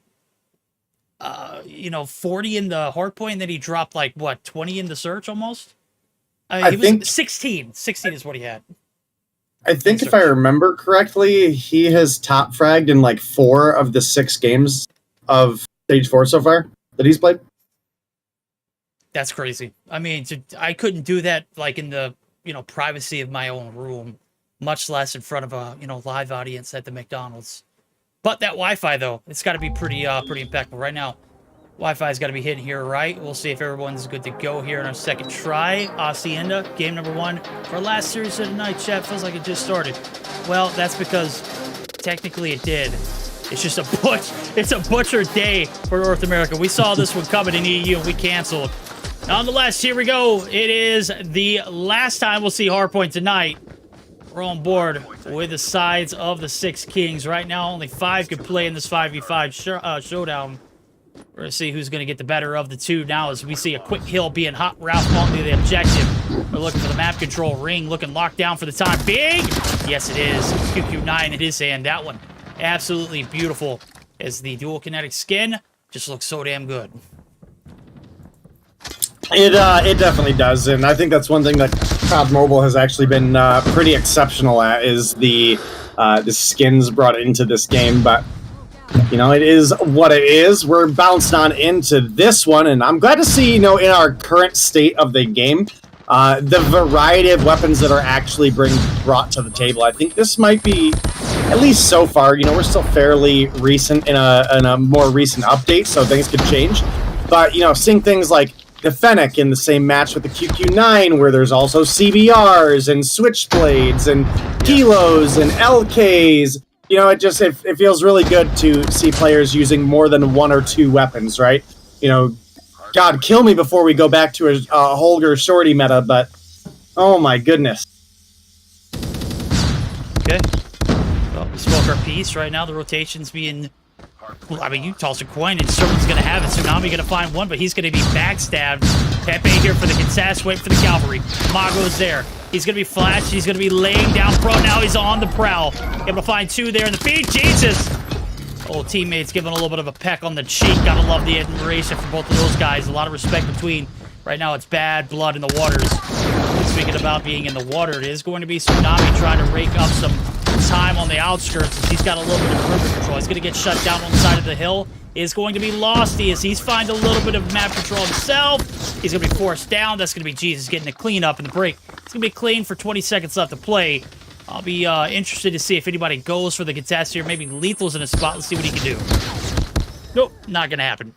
40 in the hard point, and then he dropped 20 in the search almost? I think 16 is what he had. I think if I remember correctly, he has top fragged in 4 of the 6 games of stage 4 so far that he's played. That's crazy. I mean, I couldn't do that in the privacy of my own room, much less in front of a live audience at the McDonald's. But that Wi-Fi, though, it's got to be pretty impeccable right now. Wi-Fi's got to be hitting here, right? We'll see if everyone's good to go here in our second try. Hacienda, game number 1 for our last series of the night. Chat feels like it just started. Well, that's because technically it did. It's just a butcher day for North America. We saw this one coming in EU and we canceled. Nonetheless, here we go. It is the last time we'll see Hardpoint tonight. We're on board with the sides of the 6 Kings. Right now, only 5 can play in this 5v5 showdown. We're going to see who's going to get the better of the 2 now as we see a quick hill being hot route on to the objective. We're looking for the map control ring, looking locked down for the time. Big! Yes, it is. QQ9 in his hand. That one, absolutely beautiful. as the dual kinetic skin just looks so damn good. It definitely does, and I think that's one thing that COD Mobile has actually been pretty exceptional at, is the skins brought into this game. But you know, it is what it is. We're bounced on into this one, and I'm glad to see, you know, in our current state of the game, the variety of weapons that are actually brought to the table. I think this might be, at least so far, you know, we're still fairly recent in a more recent update, so things could change. But you know, seeing things like the Fennec in the same match with the QQ9, where there's also CBRs and Switchblades and Kilos and LKs. You know, it feels really good to see players using more than one or two weapons, right? You know, God, kill me before we go back to a Holger Shorty meta, but oh my goodness. Okay. Well, we spoke our piece. Right now the rotation's being... Well, I mean, you toss a coin and someone's going to have it. Tsunami going to find one, but he's going to be backstabbed. Pepe here for the contest. Wait for the cavalry. Mago's there. He's going to be flashed. He's going to be laying down pro. Now he's on the prowl. Able to find two there in the feed. Jesus! Old teammates giving a little bit of a peck on the cheek. Gotta love the admiration for both of those guys. A lot of respect between. Right now it's bad blood in the waters. Speaking about being in the water, it is going to be Tsunami trying to rake up some time on the outskirts as he's got a little bit of perimeter control. He's going to get shut down on the side of the hill. Is going to be Losty as he's find a little bit of map control himself. He's going to be forced down. That's going to be Jesus getting a clean up in the break. It's going to be clean for 20 seconds left to play. I'll be interested to see if anybody goes for the contest here. Maybe Lethal's in a spot. Let's see what he can do. Nope, not going to happen.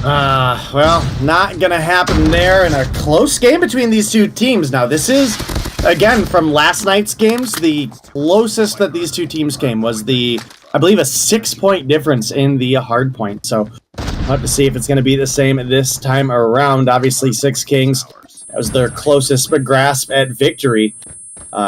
Well, not going to happen there in a close game between these two teams. Now, this is, again, from last night's games, the closest that these two teams came was I believe, a 6-point difference in the hard point. So, we'll have to see if it's going to be the same this time around. Obviously, Six Kings, that was their closest grasp at victory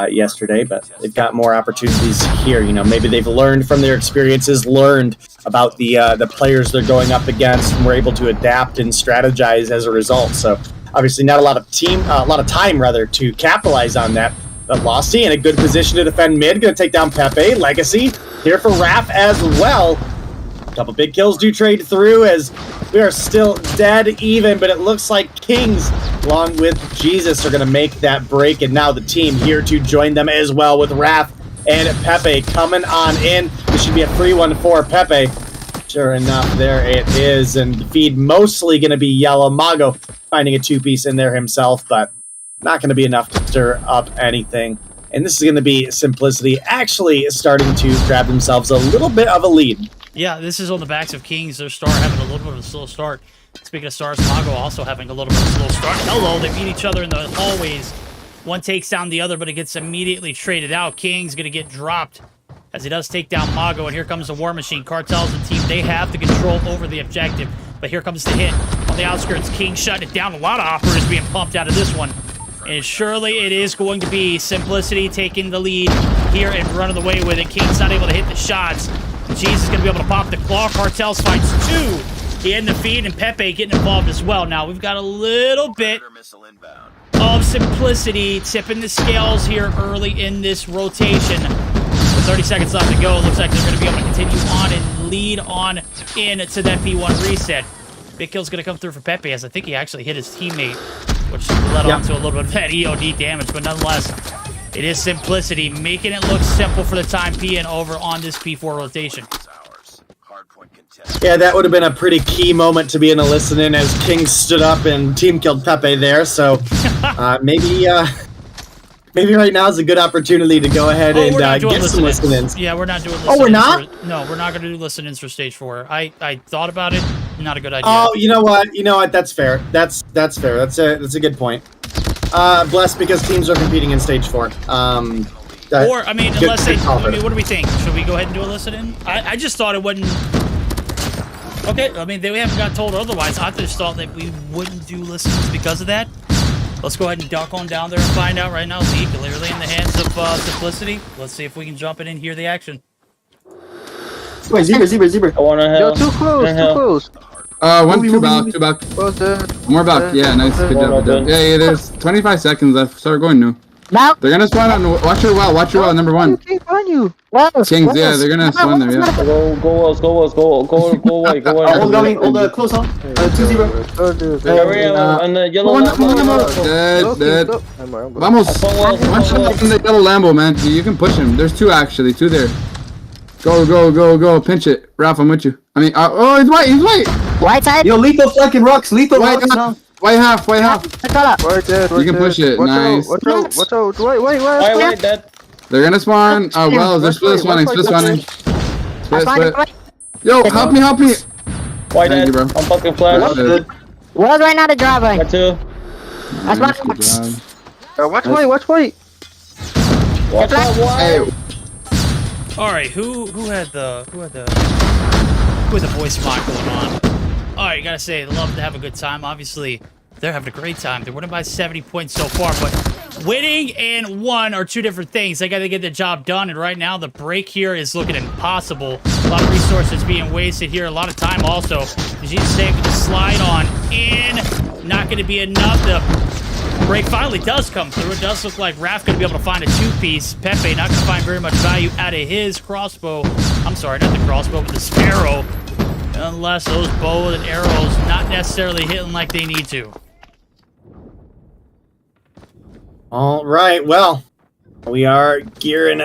yesterday, but they've got more opportunities here. You know, maybe they've learned from their experiences, learned about the players they're going up against, and were able to adapt and strategize as a result. So, obviously, not a lot of time to capitalize on that. But Losty in a good position to defend mid, going to take down Pepe. Legacy here for Raph as well. A couple big kills do trade through as we are still dead even, but it looks like Kings, along with Jesus, are going to make that break, and now the team here to join them as well with Raph and Pepe coming on in. This should be a free one for Pepe. Sure enough, there it is, and the feed mostly going to be Yellow. Mago finding a two-piece in there himself, but not going to be enough to stir up anything. And this is going to be Simplicity actually starting to grab themselves a little bit of a lead. Yeah, this is on the backs of Kings. Their star having a little bit of a slow start. Speaking of stars, Mago also having a little bit of a slow start. Hello, they meet each other in the hallways. One takes down the other, but it gets immediately traded out. King's going to get dropped as he does take down Mago, and here comes the War Machine. Cartel's the team. They have the control over the objective, but here comes the hit on the outskirts. King shutting it down. A lot of operators being pumped out of this one. And surely it is going to be Simplicity taking the lead here and running away with it. King's not able to hit the shots. Jesus is going to be able to pop the claw. Cartels finds two. He in the feed, and Pepe getting involved as well. Now we've got a little bit of Simplicity tipping the scales here early in this rotation. With 30 seconds left to go, it looks like they're going to be able to continue on and lead on into that P1 reset. Big kill's going to come through for Pepe, as I think he actually hit his teammate, which led on to a little bit of that EOD damage, but nonetheless, it is Simplicity, making it look simple for the time being over on this P4 rotation. Yeah, that would have been a pretty key moment to be in a listen-in as King stood up and team killed Pepe there, so maybe right now is a good opportunity to go ahead and get some listen-ins. Yeah, we're not doing listen-ins. Oh, we're not? No, we're not going to do listen-ins for Stage 4. I thought about it. Not a good idea. Oh, you know what? That's fair. That's fair. That's a good point. Blessed because teams are competing in Stage 4. Or, I mean, unless they... I mean, what do we think? Should we go ahead and do a listen-in? I just thought it wouldn't... Okay, I mean, we haven't got told otherwise. I just thought that we wouldn't do listens because of that. Let's go ahead and duck on down there and find out right now. Z clearly in the hands of Simplicity. Let's see if we can jump in and hear the action. Wait, Zebra. I want to Yo, too close. Two back. More back. Yeah, nice. Good job. Yeah, there's 25 seconds left. Start going new. Now. They're gonna spawn on. Watch your well. Watch your well. Number one. On you. Kings. Yeah, they're gonna spawn there. Yeah. Go away, go away. Hold the close on. 2-0. Hurry on the yellow Dead. Vamos. One shot from the yellow Lambo, man. You can push him. There's two actually. Two there. Go. Pinch it. Ralph, I'm with you. I mean, oh, he's white. White side. Yo, lethal fucking rocks. Lethal rocks. No. White half. We're dead. You can push it. Nice. Watch out. Wait, dead. They're gonna spawn. Oh, well, they're split spawning. Split. Yo, help me. Why Thank you, dead? bro. I'm fucking flash. Well's right now the driveway. Got two. That's Nice, one. good job. Watch white. Watch out, why? Hey, All right, who had the voice mod going on? All right, gotta say, love to have a good time. Obviously, they're having a great time. They're winning by 70 points so far, but winning and one are two different things. They gotta get the job done, and right now the break here is looking impossible. A lot of resources being wasted here, a lot of time also. As you say, with the slide on in, not gonna be enough. The break finally does come through. It does look like Raph going to be able to find a two-piece. Pepe not going to find very much value out of his crossbow. I'm sorry, not the crossbow, but the sparrow. Unless those bows and arrows not necessarily hitting like they need to. All right, well, we are gearing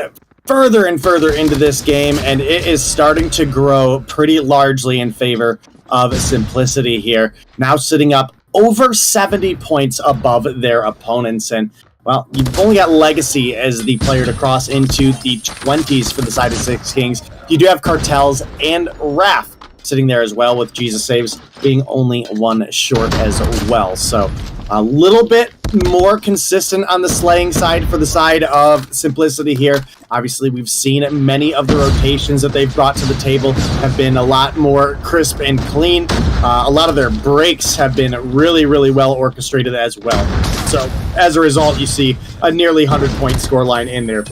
further and further into this game, and it is starting to grow pretty largely in favor of Simplicity here. Now sitting up over 70 points above their opponents. And, well, you've only got Legacy as the player to cross into the 20s for the side of Six Kings. You do have Cartels and Raph sitting there as well, with Jesus Saves being only one short as well. So a little bit more consistent on the slaying side for the side of Simplicity here. Obviously, we've seen many of the rotations that they've brought to the table have been a lot more crisp and clean. A lot of their breaks have been really, really well orchestrated as well. So as a result, you see a nearly 100-point scoreline in their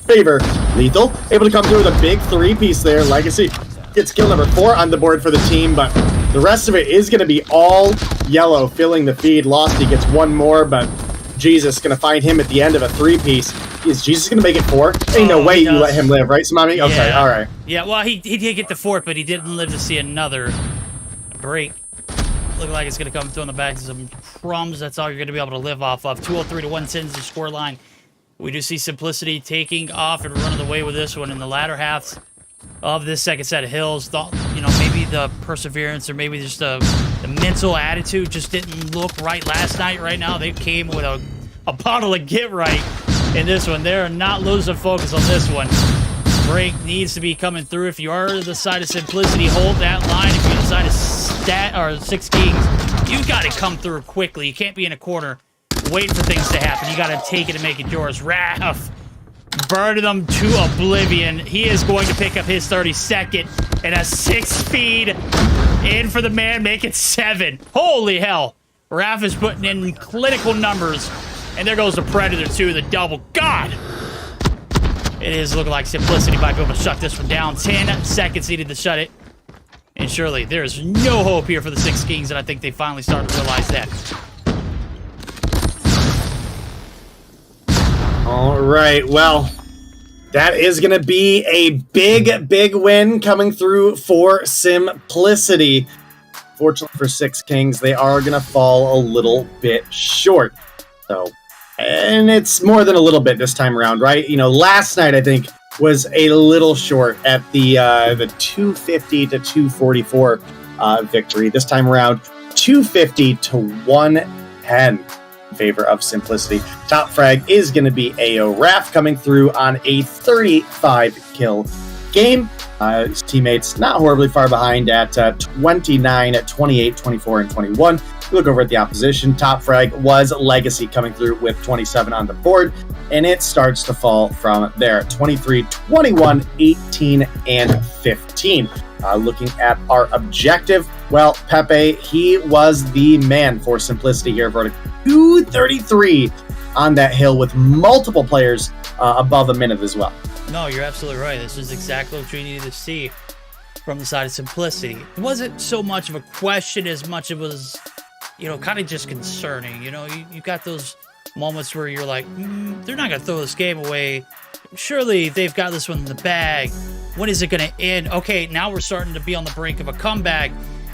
favor. Lethal able to come through with a big three-piece there. Legacy gets kill number 4 on the board for the team, but the rest of it is going to be all yellow, filling the feed. Losty gets one more, but Jesus going to find him at the end of a three-piece. Is Jesus going to make it 4? Ain't no way you let him live, right, Samami? Okay, all right. Yeah, well, he did get the 4th, but he didn't live to see another break. Look like it's going to come through on the back of some crumbs. That's all you're going to be able to live off of. 203 to 110 is the score line. We do see Simplicity taking off and running away with this one in the latter halves of this second set of hills. You know, maybe the perseverance or maybe just the mental attitude just didn't look right last night. Right now, they came with a bottle of Get Right in this one. They're not losing focus on this one. Break needs to be coming through. If you are the side of Simplicity, hold that line. If you're the side of Six Kings, you got to come through quickly. You can't be in a corner waiting for things to happen. You got to take it and make it yours. Raph burning them to oblivion. He is going to pick up his 32nd and a 6-speed in for the man, make it 7. Holy hell. Raph is putting in clinical numbers. And there goes the Predator too, the double. God! It is looking like Simplicity might be able to shut this one down. 10 seconds needed to shut it. And surely there's no hope here for the Six Kings, and I think they finally started to realize that. All right, well, that is going to be a big, big win coming through for Simplicity. Fortunately for Six Kings, they are going to fall a little bit short. So, and it's more than a little bit this time around, right? You know, last night, I think, was a little short at the 250 to 244 victory. This time around, 250 to 110. Favor of Simplicity. Top frag is going to be AO Raph coming through on a 35 kill game. His teammates not horribly far behind at 29, 28, 24, and 21. Look over at the opposition. Top frag was Legacy coming through with 27 on the board, and it starts to fall from there. 23, 21, 18, and 15. Looking at our objective, well, Pepe, he was the man for Simplicity here for 233 on that hill with multiple players above a minute as well. No, you're absolutely right. This is exactly what we needed to see from the side of Simplicity. It wasn't so much of a question as much as it was, you know, kind of just concerning. You know, you got those moments where you're like, they're not going to throw this game away. Surely they've got this one in the bag. When is it going to end? Okay, now we're starting to be on the brink of a comeback.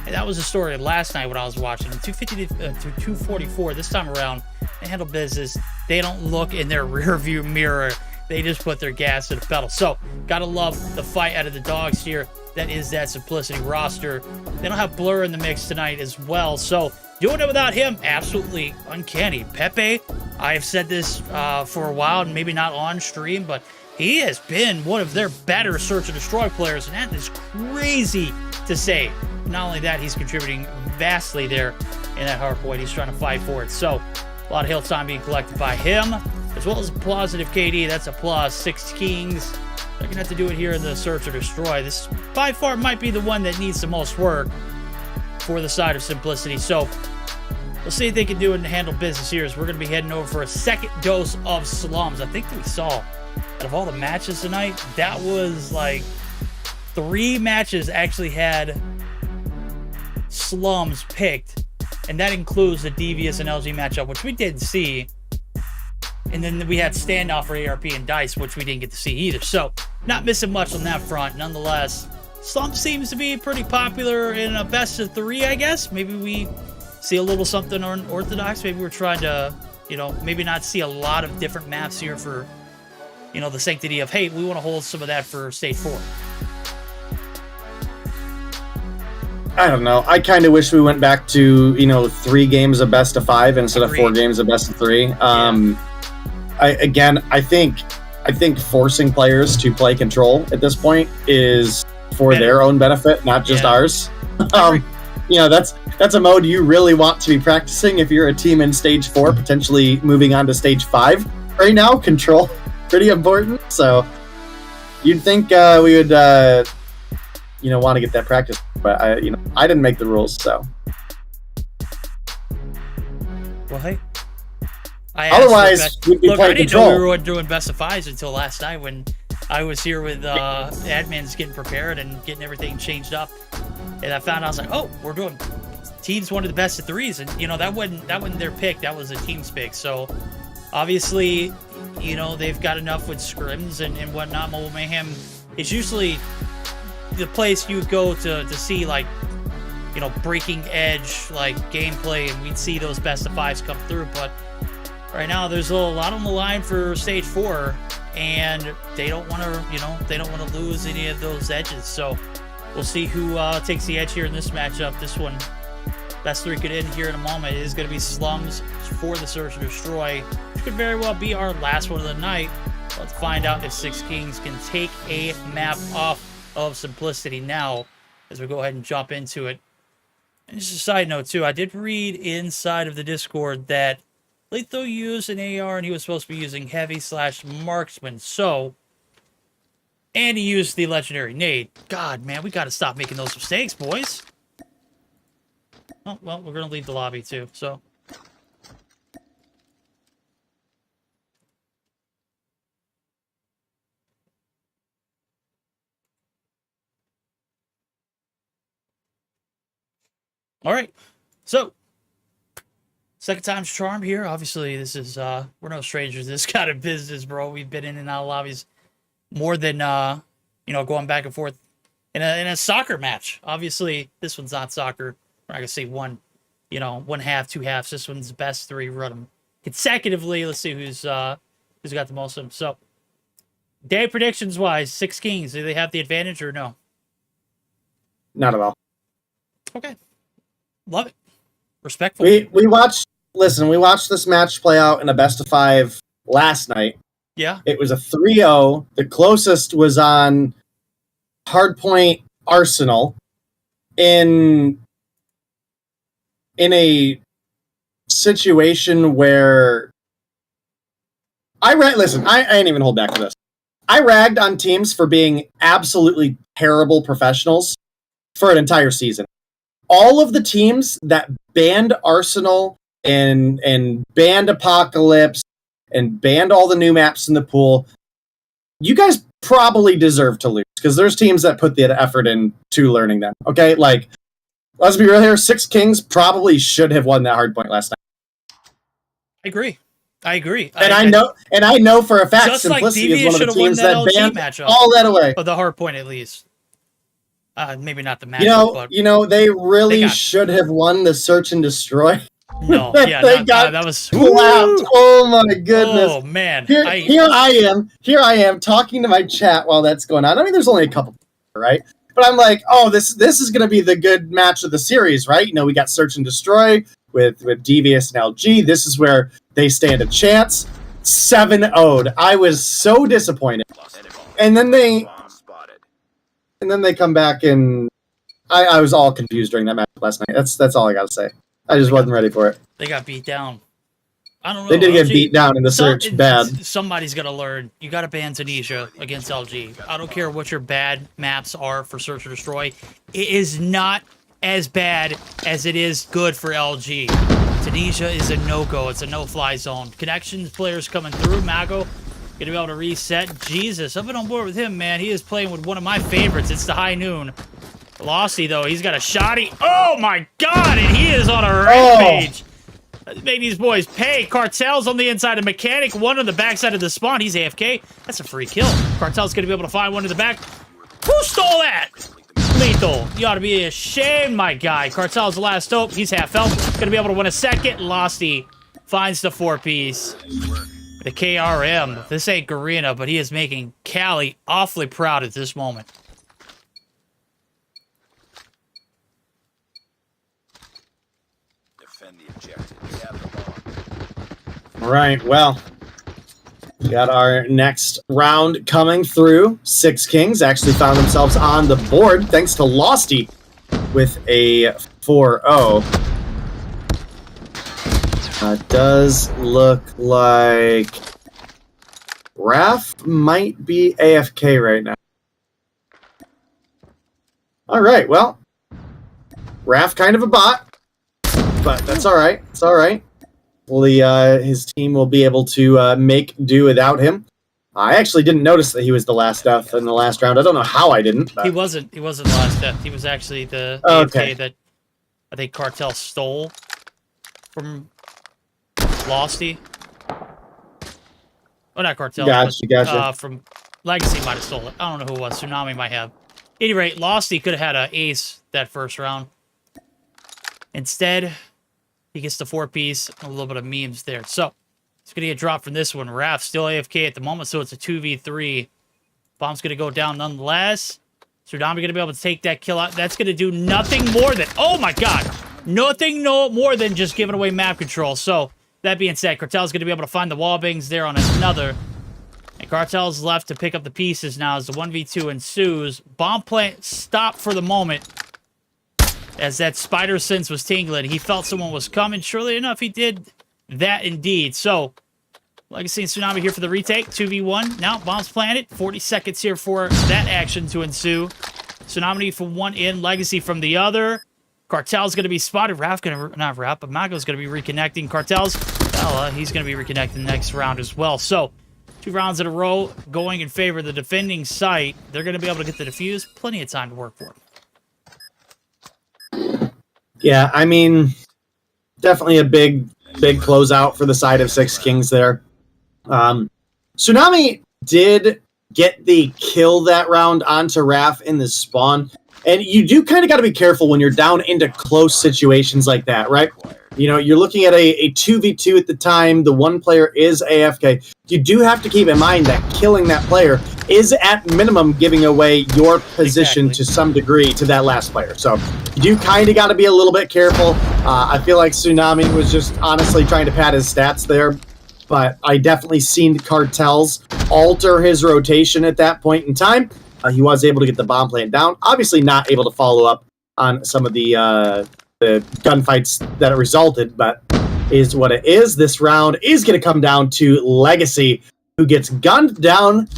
And that was the story last night when I was watching. 250 to 244 this time around. They handle business. They don't look in their rearview mirror. They just put their gas to the pedal. So, gotta love the fight out of the dogs here. That is that Simplicity roster. They don't have Blur in the mix tonight as well. So, doing it without him, absolutely uncanny. Pepe, I have said this for a while, and maybe not on stream, but he has been one of their better Search and Destroy players, and that is crazy to say. Not only that, he's contributing vastly there in that hard point. He's trying to fight for it. So, a lot of hill time being collected by him, as well as a positive KD. That's a plus. 6 Kings. They're going to have to do it here in the Search or Destroy. This, by far, might be the one that needs the most work for the side of Simplicity. So, we'll see if they can do it and handle business here, as we're going to be heading over for a second dose of Slums. I think we saw, out of all the matches tonight, that was like 3 matches actually had Slums picked, and that includes the Devious and LG matchup, which we did see, and then we had Standoff for ARP and Dice, which we didn't get to see either. So not missing much on that front. Nonetheless, Slump seems to be pretty popular in a best of 3, I guess. Maybe we see a little something on Orthodox. Maybe we're trying to, maybe not see a lot of different maps here for, the sanctity of, hey, we want to hold some of that for stage 4. I don't know. I kind of wish we went back to 3 games of best of 5 instead of 4 games of best of 3. I think forcing players to play Control at this point is for their own benefit, not just ours. That's a mode you really want to be practicing if you're a team in stage 4, potentially moving on to stage 5. Right now, Control pretty important. So you'd think we would want to get that practice, but I didn't make the rules, so. Well, hey. Otherwise, we'd be playing I didn't Control. know we were doing best of 5s until last night when I was here with admins getting prepared and getting everything changed up, and I found out, I was like, oh, we're doing teams one of the best of 3s, and that wasn't their pick, that was a team's pick. So obviously, they've got enough with scrims and whatnot. Mobile Mayhem is usually the place you would go to see, like, breaking edge, like, gameplay, and we'd see those best of 5s come through. But right now there's a lot on the line for stage 4, and they don't want to lose any of those edges. So we'll see who takes the edge here in this matchup. This one, best 3 could end here in a moment. It is going to be Slums for the Search and Destroy. This could very well be our last one of the night. Let's find out if 6 Kings can take a map off of Simplicity now, as we go ahead and jump into it. And just a side note too, I did read inside of the Discord that Letho used an AR and he was supposed to be using heavy/marksman. So, and he used the legendary nade. God, man, we got to stop making those mistakes, boys. Oh, well, we're going to leave the lobby too, so. All right, so second time's charm here. Obviously, this is we're no strangers to this kind of business, bro. We've been in and out of lobbies more than going back and forth in a soccer match. Obviously, this one's not soccer. We're not gonna say one half, 2 halves. This one's best 3. Run them consecutively. Let's see who's got the most of them. So, day predictions wise, 6 Kings. Do they have the advantage or no? Not at all. Okay. Love it. Respectful. We watched this match play out in a best of 5 last night. Yeah. It was a 3-0. The closest was on Hardpoint Arsenal in a situation where I ain't even hold back to this. I ragged on teams for being absolutely terrible professionals for an entire season. All of the teams that banned Arsenal and banned Apocalypse and banned all the new maps in the pool, you guys probably deserve to lose, because there's teams that put the effort into learning them. Okay, like, let's be real here. 6 Kings probably should have won that hard point last night. I agree. I agree. And I know for a fact just like Simplicity is Devious one of should the have won teams that that LG banned matchup. all that away. Or the hard point, at least. Maybe not the matchup, but They really They got- should have won the search and destroy. no, yeah, They got that was slapped. Oh my goodness. Oh man, Here I am talking to my chat while that's going on. I mean, there's only a couple, right? But I'm like, oh, this is going to be the good match of the series, right? You know, we got Search and Destroy with Devious and LG. This is where they stand a chance. 7-0'd. I was so disappointed. And then they come back and I was all confused during that match last night. That's all I got to say. I just wasn't ready for it. They got beat down. I don't know. They did get LG beat down in the search bad. Somebody's got to learn. You got to ban Tunisia against LG. I don't care what your bad maps are for Search or Destroy. It is not as bad as it is good for LG. Tunisia is a no-go. It's a no-fly zone. Connections players coming through. Mago gonna be able to reset. Jesus, I've been on board with him, man. He is playing with one of my favorites. It's the High Noon. Lossy, though, he's got a shotty. Oh, my God, and he is on a rampage. Make these boys pay. Cartel's on the inside of Mechanic, one on the backside of the spawn. He's AFK. That's a free kill. Cartel's going to be able to find one in the back. Who stole that? Lethal. You ought to be ashamed, my guy. Cartel's the last hope. He's half health. Going to be able to win a second. Losty finds the 4-piece. The KRM. This ain't Garena, but he is making Cali awfully proud at this moment. All right, well, we got our next round coming through. Six Kings actually found themselves on the board thanks to Losty with a 4-0. Does look like Raph might be AFK right now. All right, well, Raph kind of a bot, but that's all right. It's all right. His team will be able to make do without him. I actually didn't notice that he was the last death in the last round. I don't know how I didn't. But... He wasn't the last death. He was actually the AFK that I think Cartel stole from Losty. Oh, not Cartel. Gotcha. From Legacy might have stolen it. I don't know who it was. Tsunami might have. At any rate, Losty could have had an ace that first round. Instead, he gets the 4-piece and a little bit of memes there. So, it's going to get dropped from this one. Raph still AFK at the moment, so it's a 2v3. Bomb's going to go down nonetheless. Tsunami going to be able to take that kill out. That's going to do nothing more than... Oh, my God. Nothing more than just giving away map control. So, that being said, Cartel's going to be able to find the wallbangs there on another. And Cartel's left to pick up the pieces now as the 1v2 ensues. Bomb plant stopped for the moment. As that spider sense was tingling, he felt someone was coming. Surely enough, he did that indeed. So, Legacy and Tsunami here for the retake. 2v1. Now, bombs planted. 40 seconds here for that action to ensue. Tsunami from one end, Legacy from the other. Cartel's going to be spotted. Raph going to, not Raph, but Mago's going to be reconnecting. Cartel's, well, he's going to be reconnecting next round as well. So, 2 rounds in a row going in favor of the defending site. They're going to be able to get the defuse. Plenty of time to work for. Yeah, I mean, definitely a big closeout for the side of Six Kings there. Tsunami did get the kill that round onto Raph in the spawn. And you do kind of got to be careful when you're down into close situations like that, right? You know, you're looking at a 2v2 at the time. The one player is AFK. You do have to keep in mind that killing that player is at minimum giving away your position to some degree to that last player. So you do kind of got to be a little bit careful. I feel like Tsunami was just honestly trying to pad his stats there. But I definitely seen Cartels alter his rotation at that point in time. He was able to get the bomb plant down. Obviously not able to follow up on some of the gunfights that resulted, but is what it is. This round is going to come down to Legacy, who gets gunned down.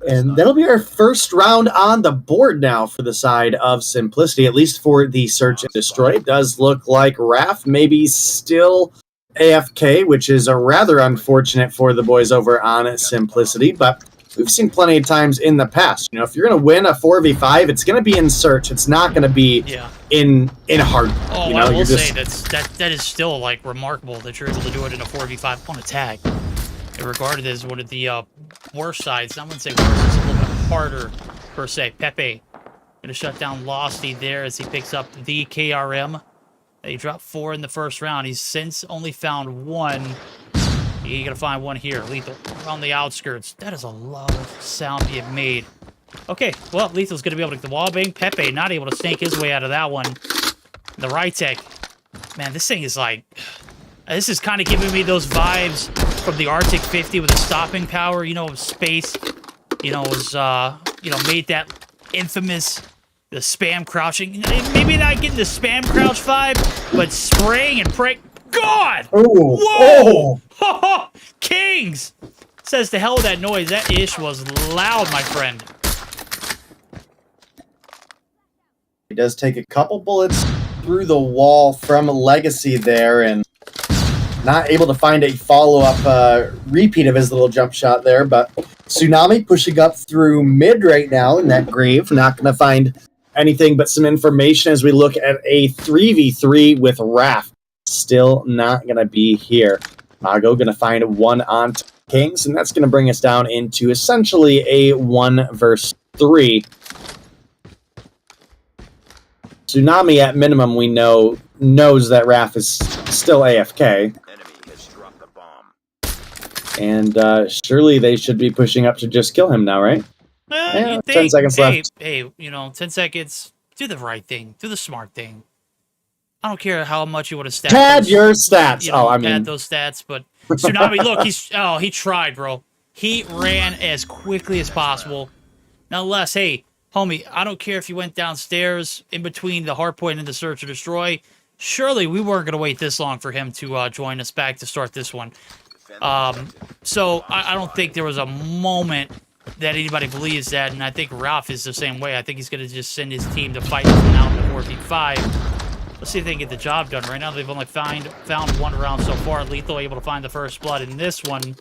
And that'll be our first round on the board now for the side of Simplicity, at least for the Search and Destroy. It does look like Raph maybe still AFK, which is a rather unfortunate for the boys over on Simplicity, but we've seen plenty of times in the past. You know, if you're going to win a 4v5, it's going to be in search. It's not going to be in hard. Oh, you know, I will say that is still like remarkable that you're able to do it in a 4v5 on attack. And regarded as one of the worst sides. I wouldn't say worse, it's a little bit harder per se. Pepe gonna shut down Losty there as he picks up the KRM. He dropped 4 in the first round. He's since only found 1. He's gonna find 1 here. Lethal on the outskirts. That is a lot of sound being made. Okay, well, Lethal's gonna be able to wallbang. Pepe not able to snake his way out of that one. The right tech. Man, this thing is like... This is kind of giving me those vibes from the Arctic 50 with the stopping power, you know, of space. You know, was, you know, made that infamous... The spam crouching. Maybe not getting the spam crouch vibe, but spraying and praying. God! Ooh. Whoa! Oh. Kings! Says the hell with that noise. That ish was loud, my friend. He does take a couple bullets through the wall from Legacy there, and not able to find a follow-up repeat of his little jump shot there, but Tsunami pushing up through mid right now in that grave. Not going to find anything but some information as we look at a 3v3 with Raph. Still not going to be here. Mago going to find 1 on Kings, and that's going to bring us down into essentially a 1 versus 3. Tsunami, at minimum, we knows that Raph is still AFK. And surely they should be pushing up to just kill him now, right? 10 seconds left. Hey, you know, 10 seconds. Do the right thing. Do the smart thing. I don't care how much you would have stacked. Pad your stats. You know, I mean, pad those stats. But Tsunami, look, he tried, bro. He ran as quickly as possible. Nonetheless, hey, homie, I don't care if you went downstairs in between the hardpoint and the search or destroy. Surely we weren't going to wait this long for him to join us back to start this one. So I don't think there was a moment that anybody believes that, and I think Ralph is the same way. I think he's going to just send his team to fight this one out in the 4v5. Let's see if they can get the job done. Right now, they've only found 1 round so far. Lethal able to find the first blood in this one.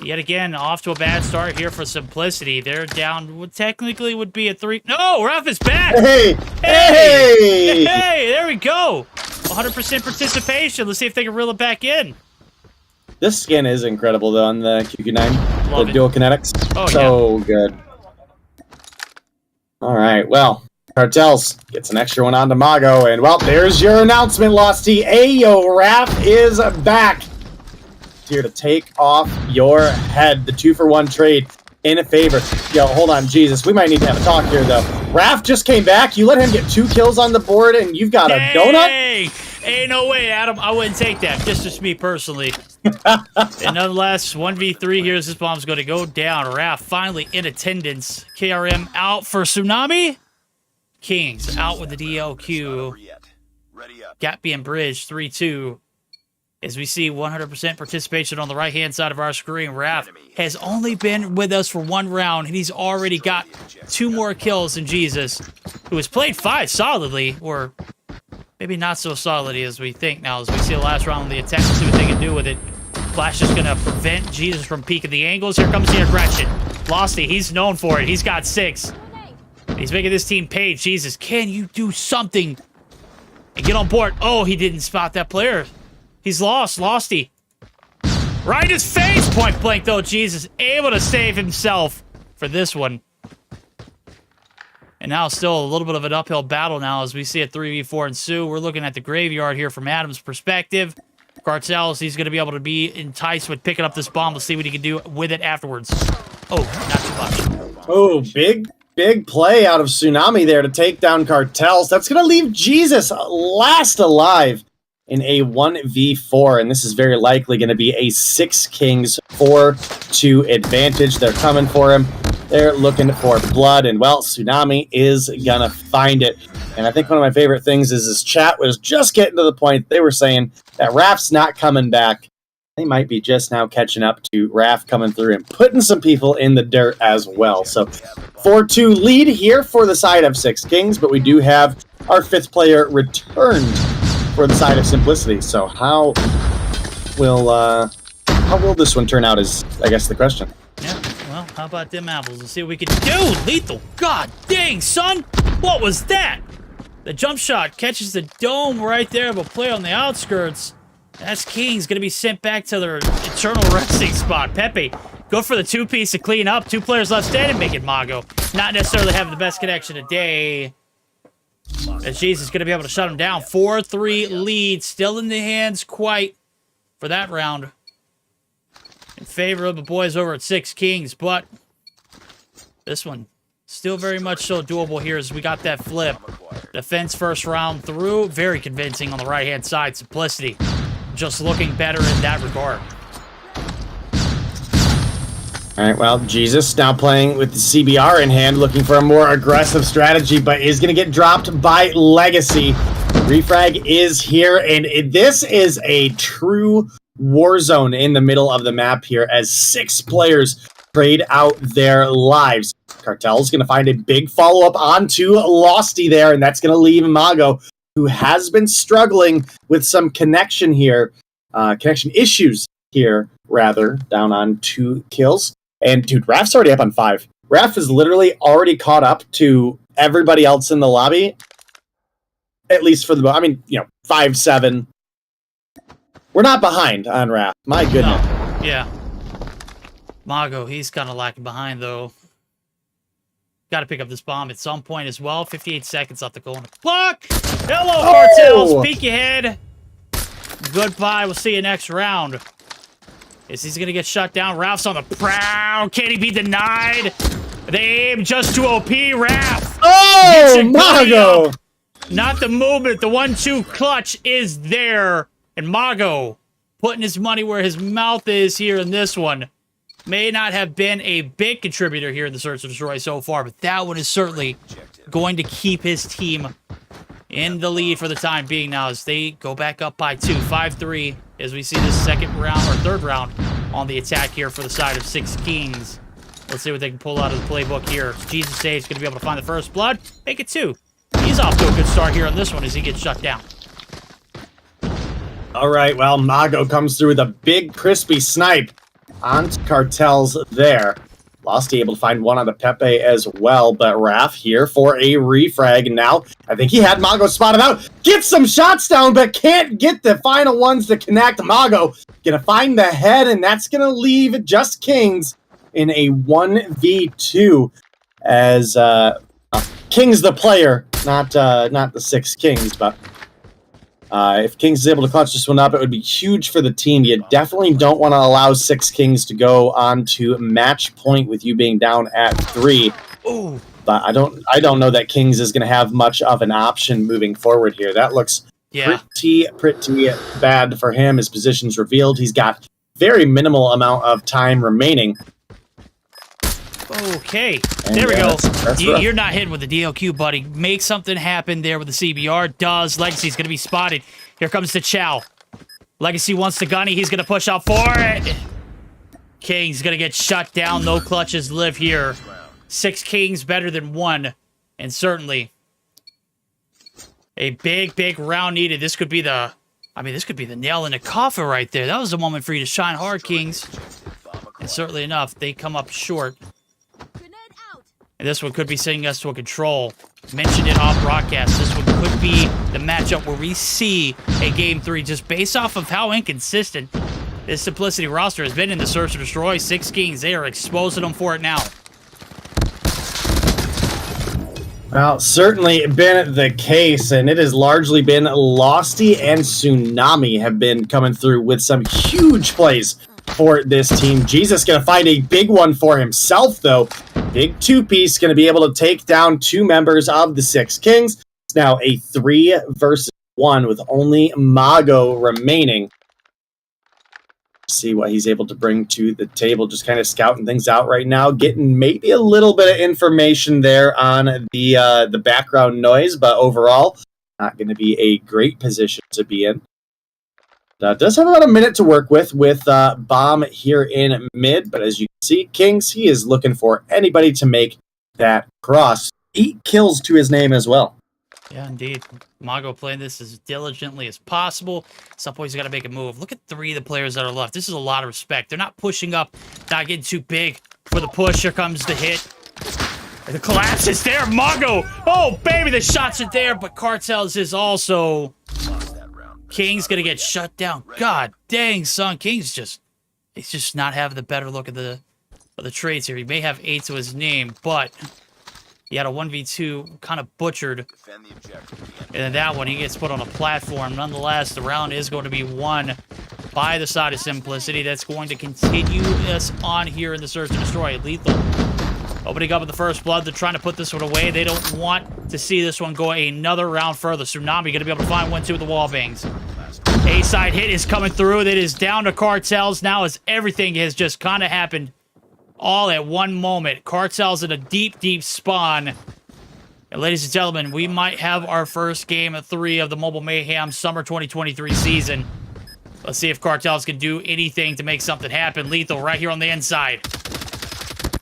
Yet again, off to a bad start here for Simplicity. They're down what technically would be a 3... No, Ralph is back! Hey! There we go! 100% participation. Let's see if they can reel it back in. This skin is incredible, though, on the QQ9. Love the it. dual kinetics. Oh, so good. All right, well, Cartels gets an extra one onto Mago, and, well, there's your announcement, Losty. Ayo, Raph is back. Here to take off your head. The 2-for-1 trade in a favor. Yo, hold on, Jesus. We might need to have a talk here, though. Raph just came back. You let him get 2 kills on the board, and you've got a donut? Ain't no way, Adam. I wouldn't take that. Just me personally. And nonetheless, 1v3 here as this bomb's going to go down. Raph finally in attendance. KRM out for Tsunami. Kings out with the DLQ. Gap being bridged 3-2. As we see 100% participation on the right-hand side of our screen, Raph has only been with us for 1 round, and he's already got 2 more kills than Jesus, who has played 5 solidly, or maybe not so solidly as we think now, as we see the last round of the attack, see what they can do with it. Flash is going to prevent Jesus from peeking the angles. Here comes the aggression. Losty, he's known for it. He's got 6. He's making this team pay. Jesus, can you do something and get on board? Oh, he didn't spot that player. He's lost. Losty. Right in his face. Point blank, though. Jesus. Able to save himself for this one. And now still a little bit of an uphill battle now as we see a 3v4 ensue. We're looking at the graveyard here from Adam's perspective. Cartels, he's going to be able to be enticed with picking up this bomb. Let's see what he can do with it afterwards. Oh, not too much. Oh, big play out of Tsunami there to take down Cartels. That's going to leave Jesus last alive in a 1v4, and this is very likely going to be a 6 Kings 4-2 advantage. They're coming for him. They're looking for blood, and, well, Tsunami is going to find it. And I think one of my favorite things is this chat was just getting to the point they were saying that Raph's not coming back. They might be just now catching up to Raph coming through and putting some people in the dirt as well. So 4-2 lead here for the side of 6 Kings, but we do have our 5th player returned for the side of Simplicity. So how will this one turn out is, I guess, the question. Yeah, well, How about them apples? Let's see what we can do. Lethal. God dang, son. What was that? The jump shot catches the dome right there, but play on the outskirts. That's Kings going to be sent back to their eternal resting spot. Pepe, go for the two-piece to clean up. 2 players left standing, make it Mago. Not necessarily having the best connection today. As Jesus is going to be able to shut him down. 4-3 lead, still in the hands quite for that round. In favor of the boys over at 6 Kings, but this one still very much so doable here as we got that flip. Defense first round through. Very convincing on the right-hand side. Simplicity. Just looking better in that regard. All right, well, Jesus now playing with the CBR in hand, looking for a more aggressive strategy, but is going to get dropped by Legacy. Refrag is here, and this is a true war zone in the middle of the map here as 6 players trade out their lives. Cartel's going to find a big follow-up onto Losty there, and that's going to leave Mago, who has been struggling with some connection issues here, rather, down on 2 kills. And, dude, Raf's already up on 5. Raf is literally already caught up to everybody else in the lobby, at least for the... 5-7. We're not behind on Raf. My goodness. No. Yeah. Mago, he's kind of lacking behind, though. Got to pick up this bomb at some point as well. 58 seconds left to go on the clock. Hello, Cartels. Peek ahead. Goodbye. We'll see you next round. Is he's going to get shut down? Ralph's on the prowl. Can he be denied? The aim just too OP. Ralph. Oh, Mago. Not the movement. The 1-2 clutch is there. And Mago putting his money where his mouth is here in this one. May not have been a big contributor here in the Search and Destroy so far, but that one is certainly going to keep his team in the lead for the time being now as they go back up by 2. 5-3 as we see this second round or third round on the attack here for the side of 6 Kings. Let's see what they can pull out of the playbook here. Jesus Sage going to be able to find the first blood. Make it 2. He's off to a good start here on this one as he gets shut down. All right, well, Mago comes through with a big, crispy snipe onto Cartels there. Losty able to find one on the Pepe as well, but Raf here for a refrag now. I think he had Mago spotted out. Gets some shots down, but can't get the final ones to connect. Mago gonna find the head, and that's gonna leave just Kings in a 1v2 as Kings the player, not the 6 Kings, but if Kings is able to clutch this one up, it would be huge for the team. You definitely don't want to allow 6 Kings to go on to match point with you being down at 3. Ooh. But I don't know that Kings is going to have much of an option moving forward here. That looks pretty bad for him. His position's revealed. He's got very minimal amount of time remaining. Okay, And there we go. that's You're not hitting with the DLQ, buddy. Make something happen there with the CBR. Does. Legacy's going to be spotted. Here comes the Chow. Legacy wants the gunny. He's going to push out for it. King's going to get shut down. No clutches live here. 6 Kings better than 1. And certainly a big round needed. This could be the... this could be the nail in the coffin right there. That was the moment for you to shine hard, Kings. And certainly enough, they come up short. And this one could be sending us to a control. Mentioned it off broadcast. This one could be the matchup where we see a Game 3 just based off of how inconsistent this Simplicity roster has been in the Search and Destroy. 6 Kings, they are exposing them for it now. Well, certainly been the case, and it has largely been Losty and Tsunami have been coming through with some huge plays for this team. Jesus going to find a big one for himself, though. Big 2-piece going to be able to take down 2 members of the 6 Kings. It's now a 3 versus 1 with only Mago remaining. See what he's able to bring to the table. Just kind of scouting things out right now. Getting maybe a little bit of information there on the background noise, but overall, not going to be a great position to be in. Does have about a minute to work with Bomb here in mid, but as you can see, Kings, he is looking for anybody to make that cross. 8 kills to his name as well. Yeah, indeed. Mago playing this as diligently as possible. At some point, he's got to make a move. Look at 3 of the players that are left. This is a lot of respect. They're not pushing up, not getting too big. for the push. Here comes the hit. The collapse is there. Mongo. Oh, baby, the shots are there, but Cartels is also... King's going to get shut down. God dang, son. King's just... He's just not having the better look of the trades here. He may have 8 to his name, but... He had a 1v2 kind of butchered. And then that one, he gets put on a platform. Nonetheless, the round is going to be won by the side of Simplicity. That's going to continue us on here in the Search and Destroy. Lethal opening up with the first blood. They're trying to put this one away. They don't want to see this one go another round further. Tsunami going to be able to find 1-2 with the wall bangs. A-side hit is coming through. It is down to Cartels now as everything has just kind of happened all at one moment. Cartels in a deep, deep spawn. And ladies and gentlemen, we might have our first game of 3 of the Mobile Mayhem Summer 2023 season. Let's see if Cartels can do anything to make something happen. Lethal right here on the inside.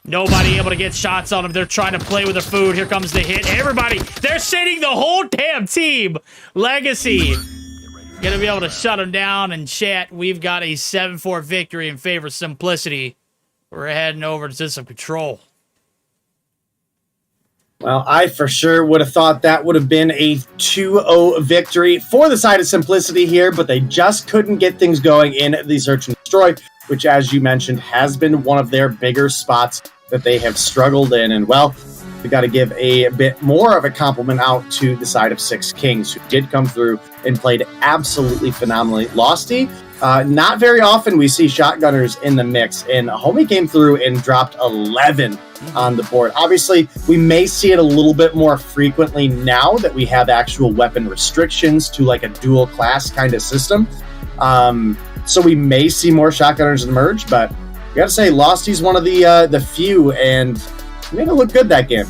Nobody able to get shots on him. They're trying to play with the food. Here comes the hit. Everybody, they're sitting the whole damn team. Legacy gonna be able to shut him down. And chat, we've got a 7-4 victory in favor of Simplicity. We're heading over to System Control. Well, I for sure would have thought that would have been a 2-0 victory for the side of Simplicity here, but they just couldn't get things going in the Search and Destroy, which, as you mentioned, has been one of their bigger spots that they have struggled in. And, well, we got to give a bit more of a compliment out to the side of Six Kings, who did come through and played absolutely phenomenally. Losty, not very often we see shotgunners in the mix, and Homie came through and dropped 11 on the board. Obviously, we may see it a little bit more frequently now that we have actual weapon restrictions to like a dual class kind of system. So we may see more shotgunners emerge, but I gotta say, Losty's one of the few, and made it look good that game.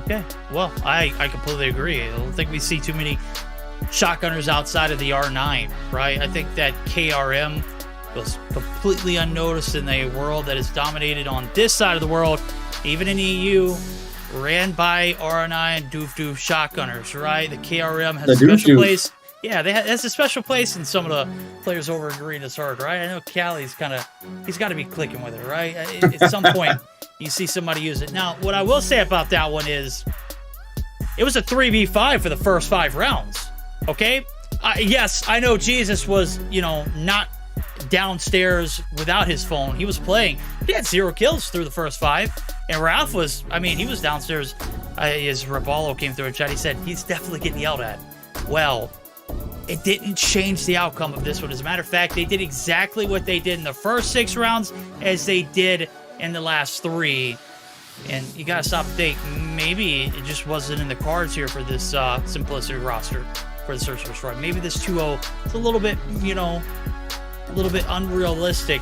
Okay, well, I completely agree. I don't think we see too many shotgunners outside of the R9, right? I think that KRM was completely unnoticed in a world that is dominated on this side of the world, even in EU, ran by R9 doof shotgunners, right? The KRM has a special place. Yeah, that's a special place in some of the players over in Green is Hard, right? I know Callie's he's got to be clicking with it, right? At some point, you see somebody use it. Now, what I will say about that one is, it was a 3v5 for the first 5 rounds. Okay? Yes, I know Jesus was, not downstairs without his phone. He was playing. He had 0 kills through the first 5. And Ralph was, he was downstairs. His Raballo came through a chat. He said, he's definitely getting yelled at. Well, it didn't change the outcome of this one. As a matter of fact, they did exactly what they did in the first 6 rounds as they did in the last 3. And you gotta stop and think, maybe it just wasn't in the cards here for this Simplicity roster for the Search and Destroy. Maybe this 2-0 is a little bit, a little bit unrealistic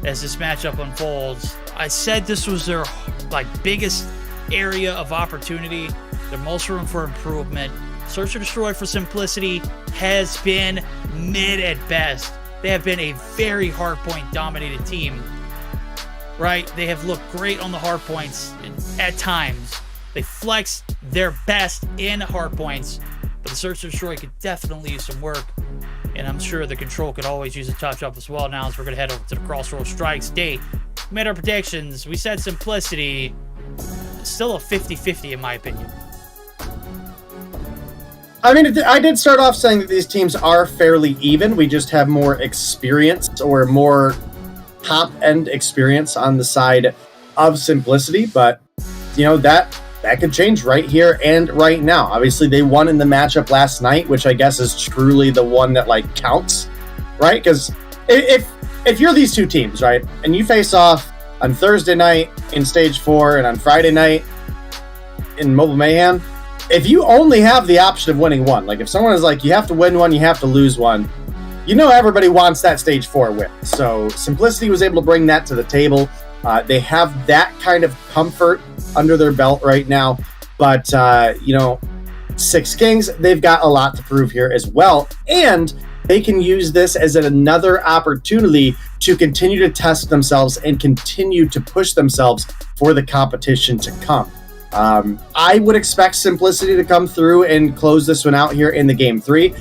as this matchup unfolds. I said this was their biggest area of opportunity, their most room for improvement. Search and Destroy for Simplicity has been mid at best. They have been a very hardpoint dominated team, right? They have looked great on the hardpoints at times. They flex their best in hardpoints, but the Search and Destroy could definitely use some work, and I'm sure the Control could always use a touch-up as well. Now as we're going to head over to the Crossroads Strikes Day. We made our predictions. We said Simplicity, still a 50-50 in my opinion. I mean, I did start off saying that these teams are fairly even. We just have more experience, or more top-end experience on the side of Simplicity, but, that could change right here and right now. Obviously, they won in the matchup last night, which I guess is truly the one that, counts, right? Because if you're these two teams, right, and you face off on Thursday night in Stage 4 and on Friday night in Mobile Mayhem, if you only have the option of winning one, if someone is you have to win one, you have to lose one, everybody wants that Stage 4 win. So Simplicity was able to bring that to the table. They have that kind of comfort under their belt right now. But, Six Kings, they've got a lot to prove here as well. And they can use this as another opportunity to continue to test themselves and continue to push themselves for the competition to come. I would expect Simplicity to come through and close this one out here in the Game 3.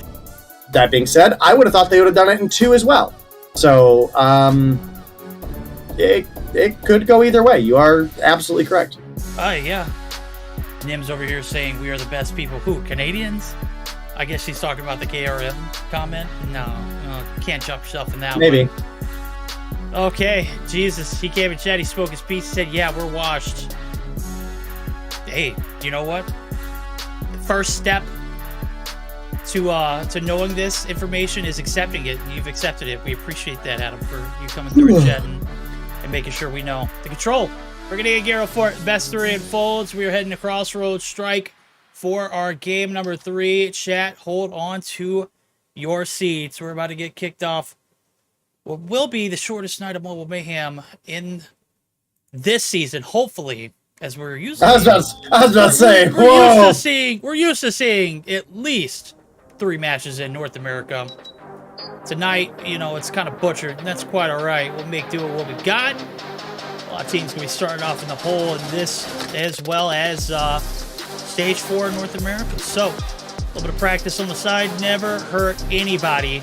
That being said, I would have thought they would have done it in 2 as well. So, it could go either way. You are absolutely correct. Yeah. Nim's over here saying we are the best people. Who? Canadians? I guess she's talking about the KRM comment. No, can't jump yourself in that Maybe. one. Okay, Jesus. He came in chat. He spoke his piece. He said, "Yeah, we're washed." Hey, you know what? The first step to knowing this information is accepting it. You've accepted it. We appreciate that, Adam, for you coming through and chatting and making sure we know. The control. We're going to get Garo for it. Best 3 unfolds. We are heading to Crossroads Strike for our game number 3. Chat, hold on to your seats. We're about to get kicked off what will be the shortest night of Mobile Mayhem in this season, hopefully, as we're used to. I was about to say, we're used to seeing at least 3 matches in North America. Tonight, it's kind of butchered, and that's quite all right. We'll make do with what we got. A lot of teams going to be starting off in the hole in this, as well as Stage 4 in North America. So, a little bit of practice on the side never hurt anybody.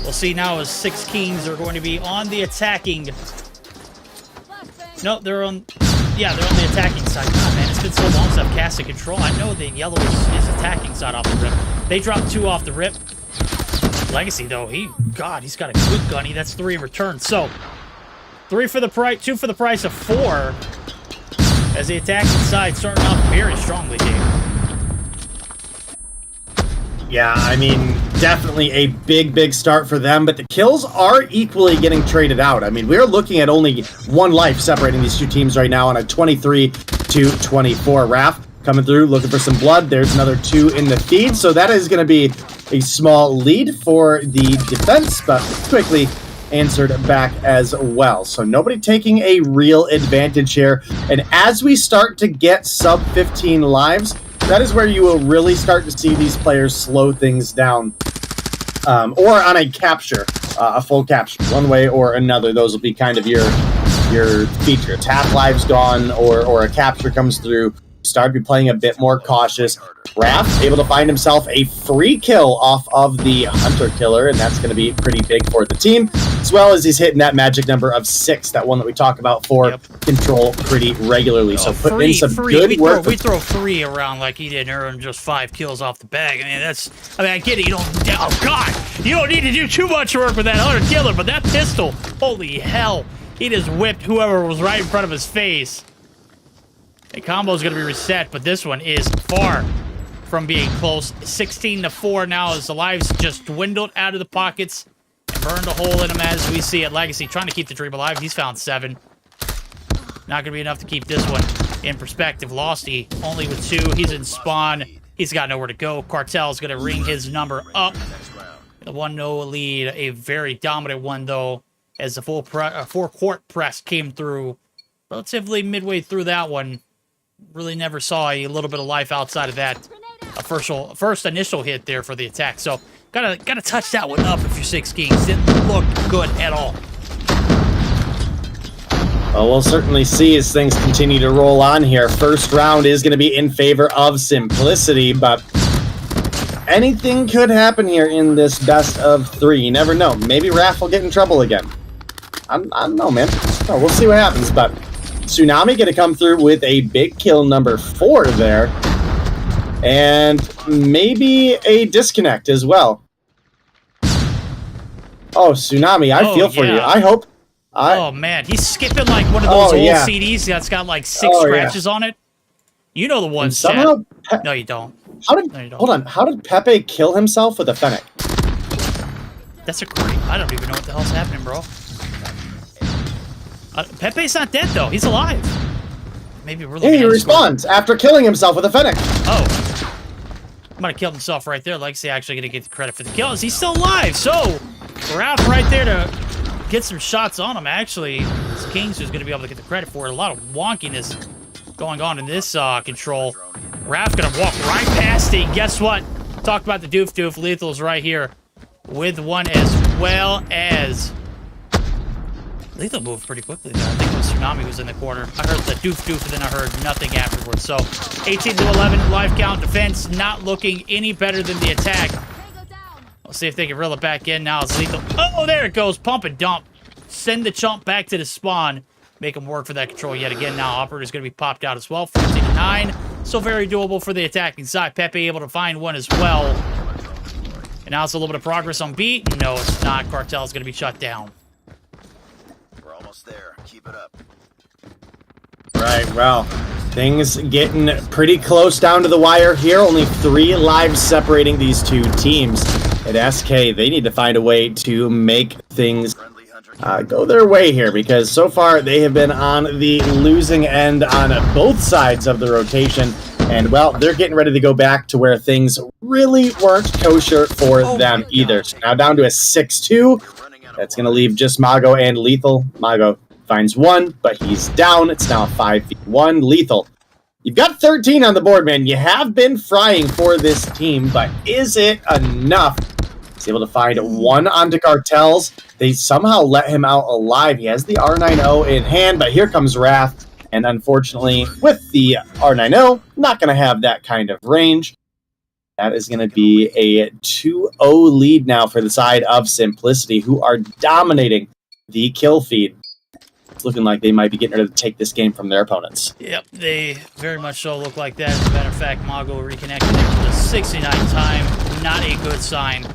We'll see now as 6 Kings are going to be on the attacking. No, they're on the attacking side. God, man, it's been so long since I've casted control. I know that yellow is attacking side off the rip. They dropped 2 off the rip. Legacy, though, he's got a good gunny. That's 3 in return. So, 2 for the price of 4. As the attacking side starting off very strongly, Dave. Yeah, I mean, definitely a big start for them, but the kills are equally getting traded out. I mean, we're looking at only 1 life separating these 2 teams right now on a 23-24. Raph coming through, looking for some blood. There's another 2 in the feed, so that is going to be a small lead for the defense, but quickly answered back as well. So nobody taking a real advantage here, and as we start to get sub 15 lives, that is where you will really start to see these players slow things down, or on a capture, a full capture, one way or another. Those will be kind of your features. Half lives gone, or a capture comes through. Start to be playing a bit more cautious. Raph able to find himself a free kill off of the Hunter Killer, and that's going to be pretty big for the team, as well as he's hitting that magic number of 6, that one that we talk about for control pretty regularly. So putting in some good work. We throw 3 around like he did and earn just 5 kills off the bag. I get it. You don't need to do too much work with that Hunter Killer, but that pistol, holy hell, he just whipped whoever was right in front of his face. The combo is going to be reset, but this one is far from being close. 16-4 now as the lives just dwindled out of the pockets and burned a hole in them as we see it. Legacy trying to keep the dream alive. He's found 7. Not going to be enough to keep this one in perspective. Losty only with 2. He's in spawn. He's got nowhere to go. Cartel's going to ring his number up. The 1-0 lead. A very dominant one, though, as the full 4-court press came through relatively midway through that one. Really never saw a little bit of life outside of that first initial hit there for the attack. So gotta touch that one up if you're 6 Kings. Didn't look good at all. Well, we'll certainly see as things continue to roll on here. First round is going to be in favor of Simplicity, but anything could happen here in this best of 3. You never know. Maybe Raph will get in trouble again. I don't know, man. Oh, we'll see what happens, but Tsunami going to come through with a big kill, number 4 there. And maybe a disconnect as well. Oh, Tsunami, I feel for you. I hope... Oh, man. He's skipping like one of those old CDs that's got like 6 scratches on it. You know the ones, Chad. No, you don't. Hold on. How did Pepe kill himself with a Fennec? That's a great... I don't even know what the hell's happening, bro. Pepe's not dead, though. He's alive. Maybe we're looking he respawns after killing himself with a Fennec. Oh. Might have killed himself right there. Legacy actually going to get the credit for the kills. He's still alive, so we're out right there to get some shots on him, actually. It's Kings who's going to be able to get the credit for it. A lot of wonkiness going on in this control. Raph going to walk right past it. Guess what? Talk about the doof. Lethal's right here with one, as well as... Lethal moved pretty quickly there. I think it was Tsunami who was in the corner. I heard the doof, and then I heard nothing afterwards. So, 18-11, life count, defense not looking any better than the attack. We'll see if they can reel it back in now. It's Lethal. Oh, there it goes. Pump and dump. Send the chump back to the spawn. make them work for that control yet again. Now Operator's going to be popped out as well. 14-9. Still very doable for the attacking side. Pepe able to find one as well. And now it's a little bit of progress on B. No, it's not. Cartel's going to be shut down. We're almost there. Keep it up. Right, well, things getting pretty close down to the wire here. Only 3 lives separating these two teams. At SK, they need to find a way to make things go their way here, because so far they have been on the losing end on both sides of the rotation. And, well, they're getting ready to go back to where things really weren't kosher for them either. So now down to a 6-2. That's going to leave just Mago and Lethal. Mago finds one, but he's down. It's now a 5v1. Lethal, you've got 13 on the board, man. You have been frying for this team, but is it enough? He's able to find one onto Cartels. They somehow let him out alive. He has the R90 in hand, but here comes Wrath. And unfortunately, with the R90, not going to have that kind of range. That is going to be a 2-0 lead now for the side of Simplicity, who are dominating the kill feed. It's looking like they might be getting ready to take this game from their opponents. Yep, they very much so look like that. As a matter of fact, Mago reconnected for the 69th time. Not a good sign.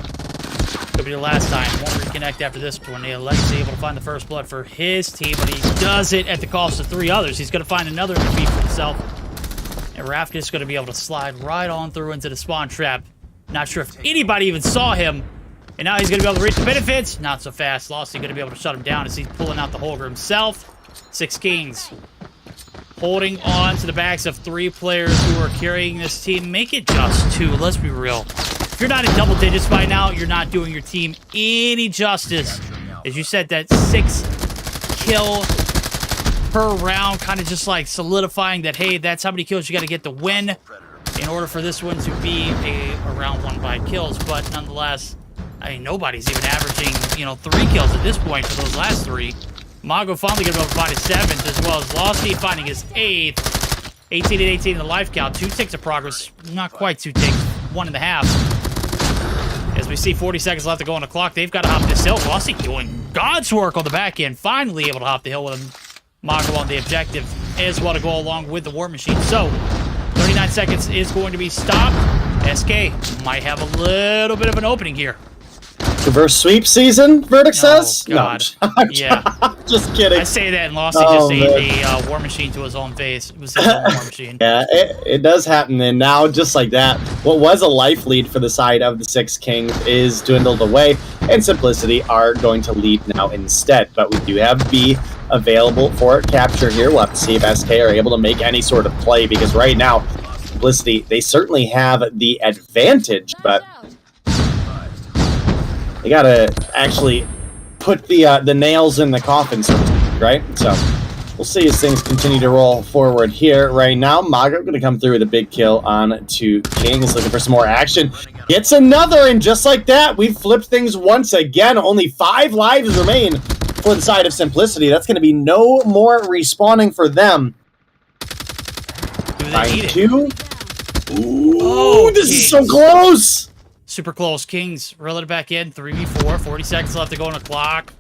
Could be the last time. Won't reconnect after this tornado. Legacy able to find the first blood for his team, but he does it at the cost of 3 others. He's going to find another defeat for himself. And Rafk is going to be able to slide right on through into the spawn trap. Not sure if anybody even saw him. And now he's going to be able to reach the benefits. Not so fast. Losty going to be able to shut him down as he's pulling out the holder himself. 6 Kings holding on to the backs of 3 players who are carrying this team. Make it just 2. Let's be real. If you're not in double digits by now, you're not doing your team any justice. As you said, that 6 kill per round, kind of just like solidifying that, hey, that's how many kills you got to get to win in order for this one to be a round 1 by kills. But nonetheless, I mean, nobody's even averaging, 3 kills at this point for those last 3. Mago finally going to be able to find his 7th, as well as Losty finding his 8th. 18 and 18 in the life count. 2 ticks of progress. Not quite 2 ticks. 1.5. As we see 40 seconds left to go on the clock, they've got to hop this hill. Losty doing God's work on the back end. Finally able to hop the hill with him. Mago on the objective as well to go along with the War Machine. So, 39 seconds is going to be stopped. SK might have a little bit of an opening here. Reverse sweep season, Verdict says? God. No, Yeah. Just kidding. I say that and Losty just ate a War Machine to his own face. It was his own War Machine. Yeah, it does happen. And now, just like that, what was a life lead for the side of the 6 Kings is dwindled away, and Simplicity are going to lead now instead. But we do have B available for capture here. We'll have to see if SK are able to make any sort of play, because right now, Simplicity, they certainly have the advantage, but they gotta actually put the nails in the coffin, so to speak, right? So we'll see as things continue to roll forward here. Right now, Mago gonna come through with a big kill on to Kings, looking for some more action. Gets another, and just like that, we've flipped things once again. Only 5 lives remain for the side of Simplicity. That's gonna be no more respawning for them. 2. Ooh, this is so close! Super close. Kings reel it back in. 3v4. 40 seconds left to go on the clock.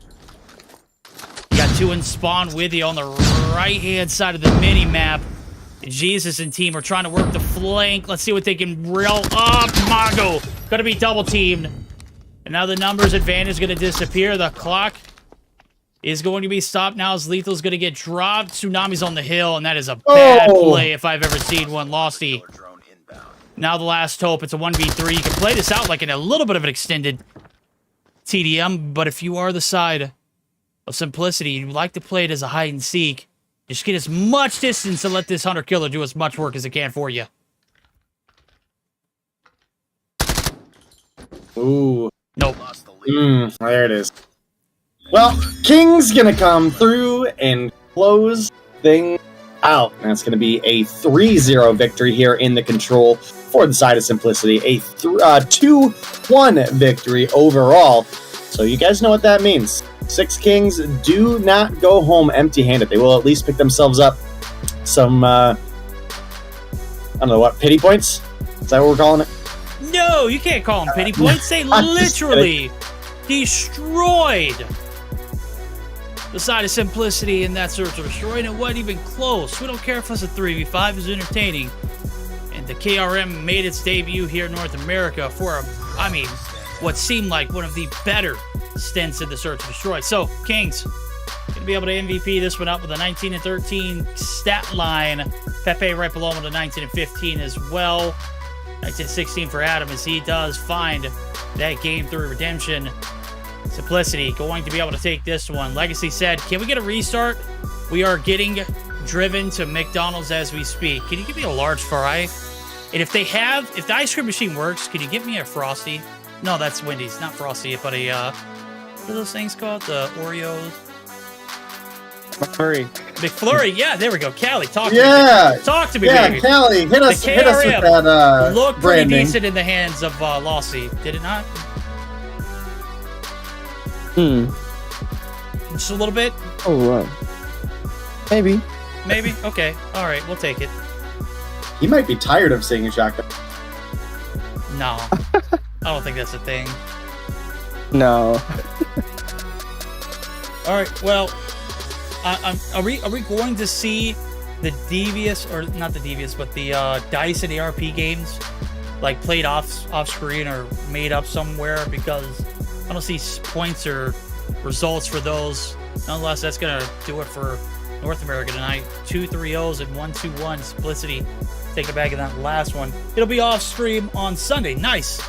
You got 2 in spawn with you on the right-hand side of the mini-map. Jesus and team are trying to work the flank. Let's see what they can reel up. Mago gonna be double-teamed. And now the numbers advantage is going to disappear. The clock is going to be stopped now as Lethal's going to get dropped. Tsunami's on the hill, and that is a bad play if I've ever seen one. Losty. Now the last hope. It's a 1v3. You can play this out like in a little bit of an extended TDM, but if you are the side of Simplicity, you like to play it as a hide and seek, just get as much distance and let this hunter-killer do as much work as it can for you. Ooh. Nope. There it is. Well, King's gonna come through and close things out. That's gonna be a 3-0 victory here in the control for the side of Simplicity. A 2-1 victory overall. So you guys know what that means. 6 Kings do not go home empty-handed. They will at least pick themselves up some, I don't know what, pity points? Is that what we're calling it? No, you can't call them pity points. They literally destroyed the side of Simplicity in that Search and Destroy, and it wasn't even close. We don't care if it's a 3v5, it's entertaining. And the KRM made its debut here in North America for, what seemed like one of the better stints in the Search and Destroy. So, Kings, going to be able to MVP this one up with a 19-13 stat line. Pepe right below him with a 19-15 as well. 19-16 for Adam as he does find that game through redemption. Simplicity going to be able to take this one. Legacy said, can we get a restart? We are getting driven to McDonald's as we speak. Can you give me a large fry? And if the ice cream machine works, can you give me a Frosty? No, that's Wendy's, not Frosty, but a, what are those things called? The Oreos? McFlurry, yeah, there we go. Callie, talk to me. Talk to me, baby. Yeah, Callie, hit us with that looked pretty branding. decent in the hands of Lossy, did it not? Just a little bit? Oh, maybe. Maybe? Okay. All right, we'll take it. He might be tired of seeing a shotgun. No. I don't think that's a thing. No. All right, well, are we going to see the Devious, or not the Devious, but the Dice and ARP games, like played off screen or made up somewhere? Because I don't see points or results for those. Nonetheless, that's gonna do it for North America tonight. 2 3-0s and 1-2-1. Simplicity taking back in that last one. It'll be off stream on Sunday. Nice.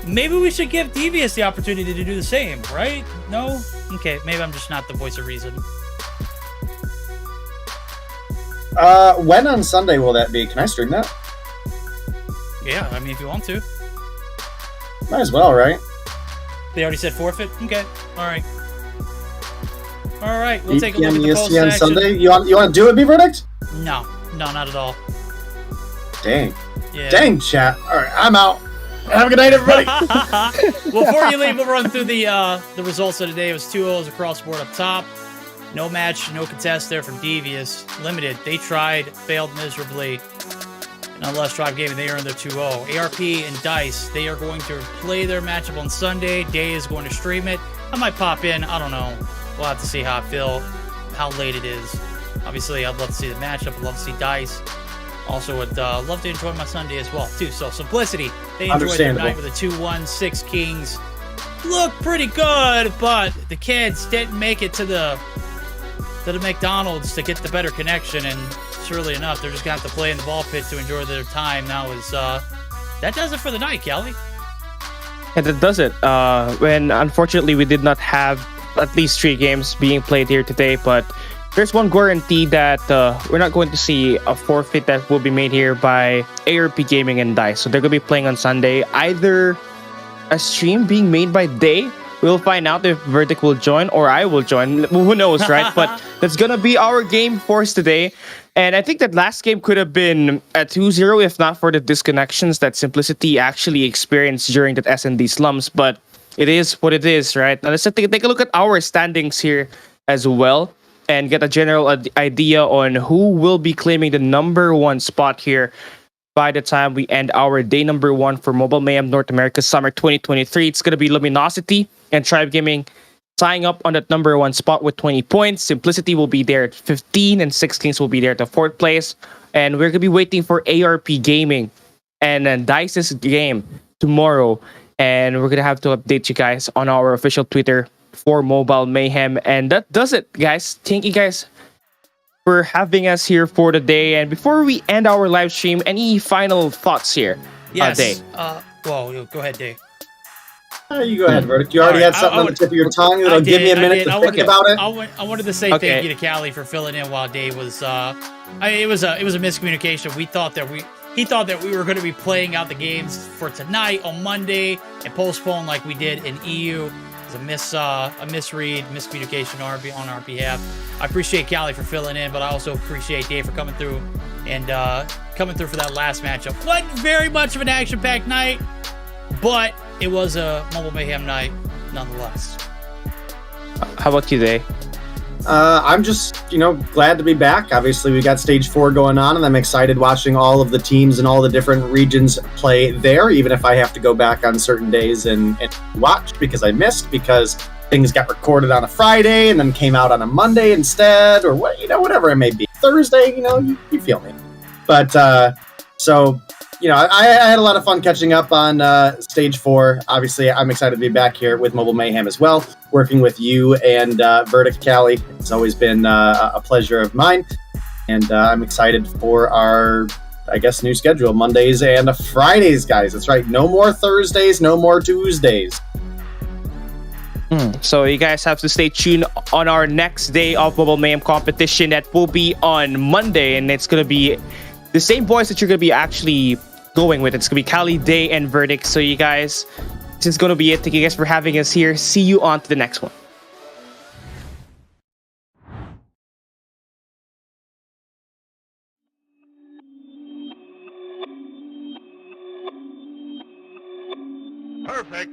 Maybe we should give Devious the opportunity to do the same, right? No? Okay, maybe I'm just not the voice of reason. When on Sunday will that be? Can I stream that? Yeah, I mean, if you want to. Might as well, right? They already said forfeit? Okay, alright. Alright, we'll take a look at the ESPN post action. Sunday? You want to do it, B Verdict? No, not at all. Dang. Yeah. Dang, chat. Alright, I'm out. Have a good night, everybody. Well, before you leave, we'll run through the results of today. It was 2-0s across the board up top. No match, no contest there from Devious. Limited. They tried, failed miserably. Nonetheless, Tribe Gaming, they earned their 2-0. ARP and Dice, they are going to play their matchup on Sunday. Day is going to stream it. I might pop in. I don't know. We'll have to see how I feel, how late it is. Obviously, I'd love to see the matchup. I'd love to see Dice. Also, would love to enjoy my Sunday as well, too. So, Simplicity, they enjoyed their night with a 2-1, 6 Kings. Looked pretty good, but the kids didn't make it to the McDonald's to get the better connection, and surely enough, they're just going to have to play in the ball pit to enjoy their time. Now is that does it for the night, Kelly. And that does it. When unfortunately we did not have at least 3 games being played here today, but there's one guarantee that we're not going to see a forfeit that will be made here by ARP Gaming and Dice. So they're going to be playing on Sunday. Either a stream being made by Day. We'll find out if Verdict will join or I will join. Who knows, right? But that's going to be our game for us today. And I think that last game could have been a 2-0 if not for the disconnections that Simplicity actually experienced during that S&D slumps. But it is what it is, right? Now let's take a look at our standings here as well and get a general idea on who will be claiming the number 1 spot here by the time we end our day number 1 for Mobile Mayhem North America Summer 2023. It's going to be Luminosity and Tribe Gaming tying up on that number 1 spot with 20 points. Simplicity will be there at 15 and 6 Kings will be there at the 4th place. And we're going to be waiting for ARP Gaming and then Dice's game tomorrow. And we're going to have to update you guys on our official Twitter for Mobile Mayhem. And that does it, guys. Thank you guys for having us here for the day. And before we end our live stream, any final thoughts here? Yes. Day? Well, go ahead, Dave. You go ahead, Verdict. You already had something on the tip of your tongue that'll give me a minute to think about it. I wanted to say thank you to Callie for filling in while Dave was. It was a miscommunication. He thought that we were going to be playing out the games for tonight on Monday and postpone like we did in EU. It was a misread, miscommunication on our behalf. I appreciate Callie for filling in, but I also appreciate Dave for coming through and coming through for that last matchup. Wasn't very much of an action-packed night, but it was a Mobile Mayhem night nonetheless. How about you, Day? I'm just, glad to be back. Obviously, we got Stage 4 going on, and I'm excited watching all of the teams and all the different regions play there, even if I have to go back on certain days and watch because I missed, because things got recorded on a Friday and then came out on a Monday instead, or what, whatever it may be. Thursday, you feel me. But so, I had a lot of fun catching up on Stage 4. Obviously, I'm excited to be back here with Mobile Mayhem as well, working with you and Verdict Cali. It's always been a pleasure of mine, and I'm excited for our, I guess, new schedule, Mondays and Fridays, guys. That's right. No more Thursdays, no more Tuesdays. So you guys have to stay tuned on our next day of Mobile Mayhem competition. That will be on Monday, and it's going to be the same boys that you're going to be actually going with. It's going to be Cali, Day, and Verdict. So you guys, this is going to be it. Thank you guys for having us here. See you on to the next one. Perfect.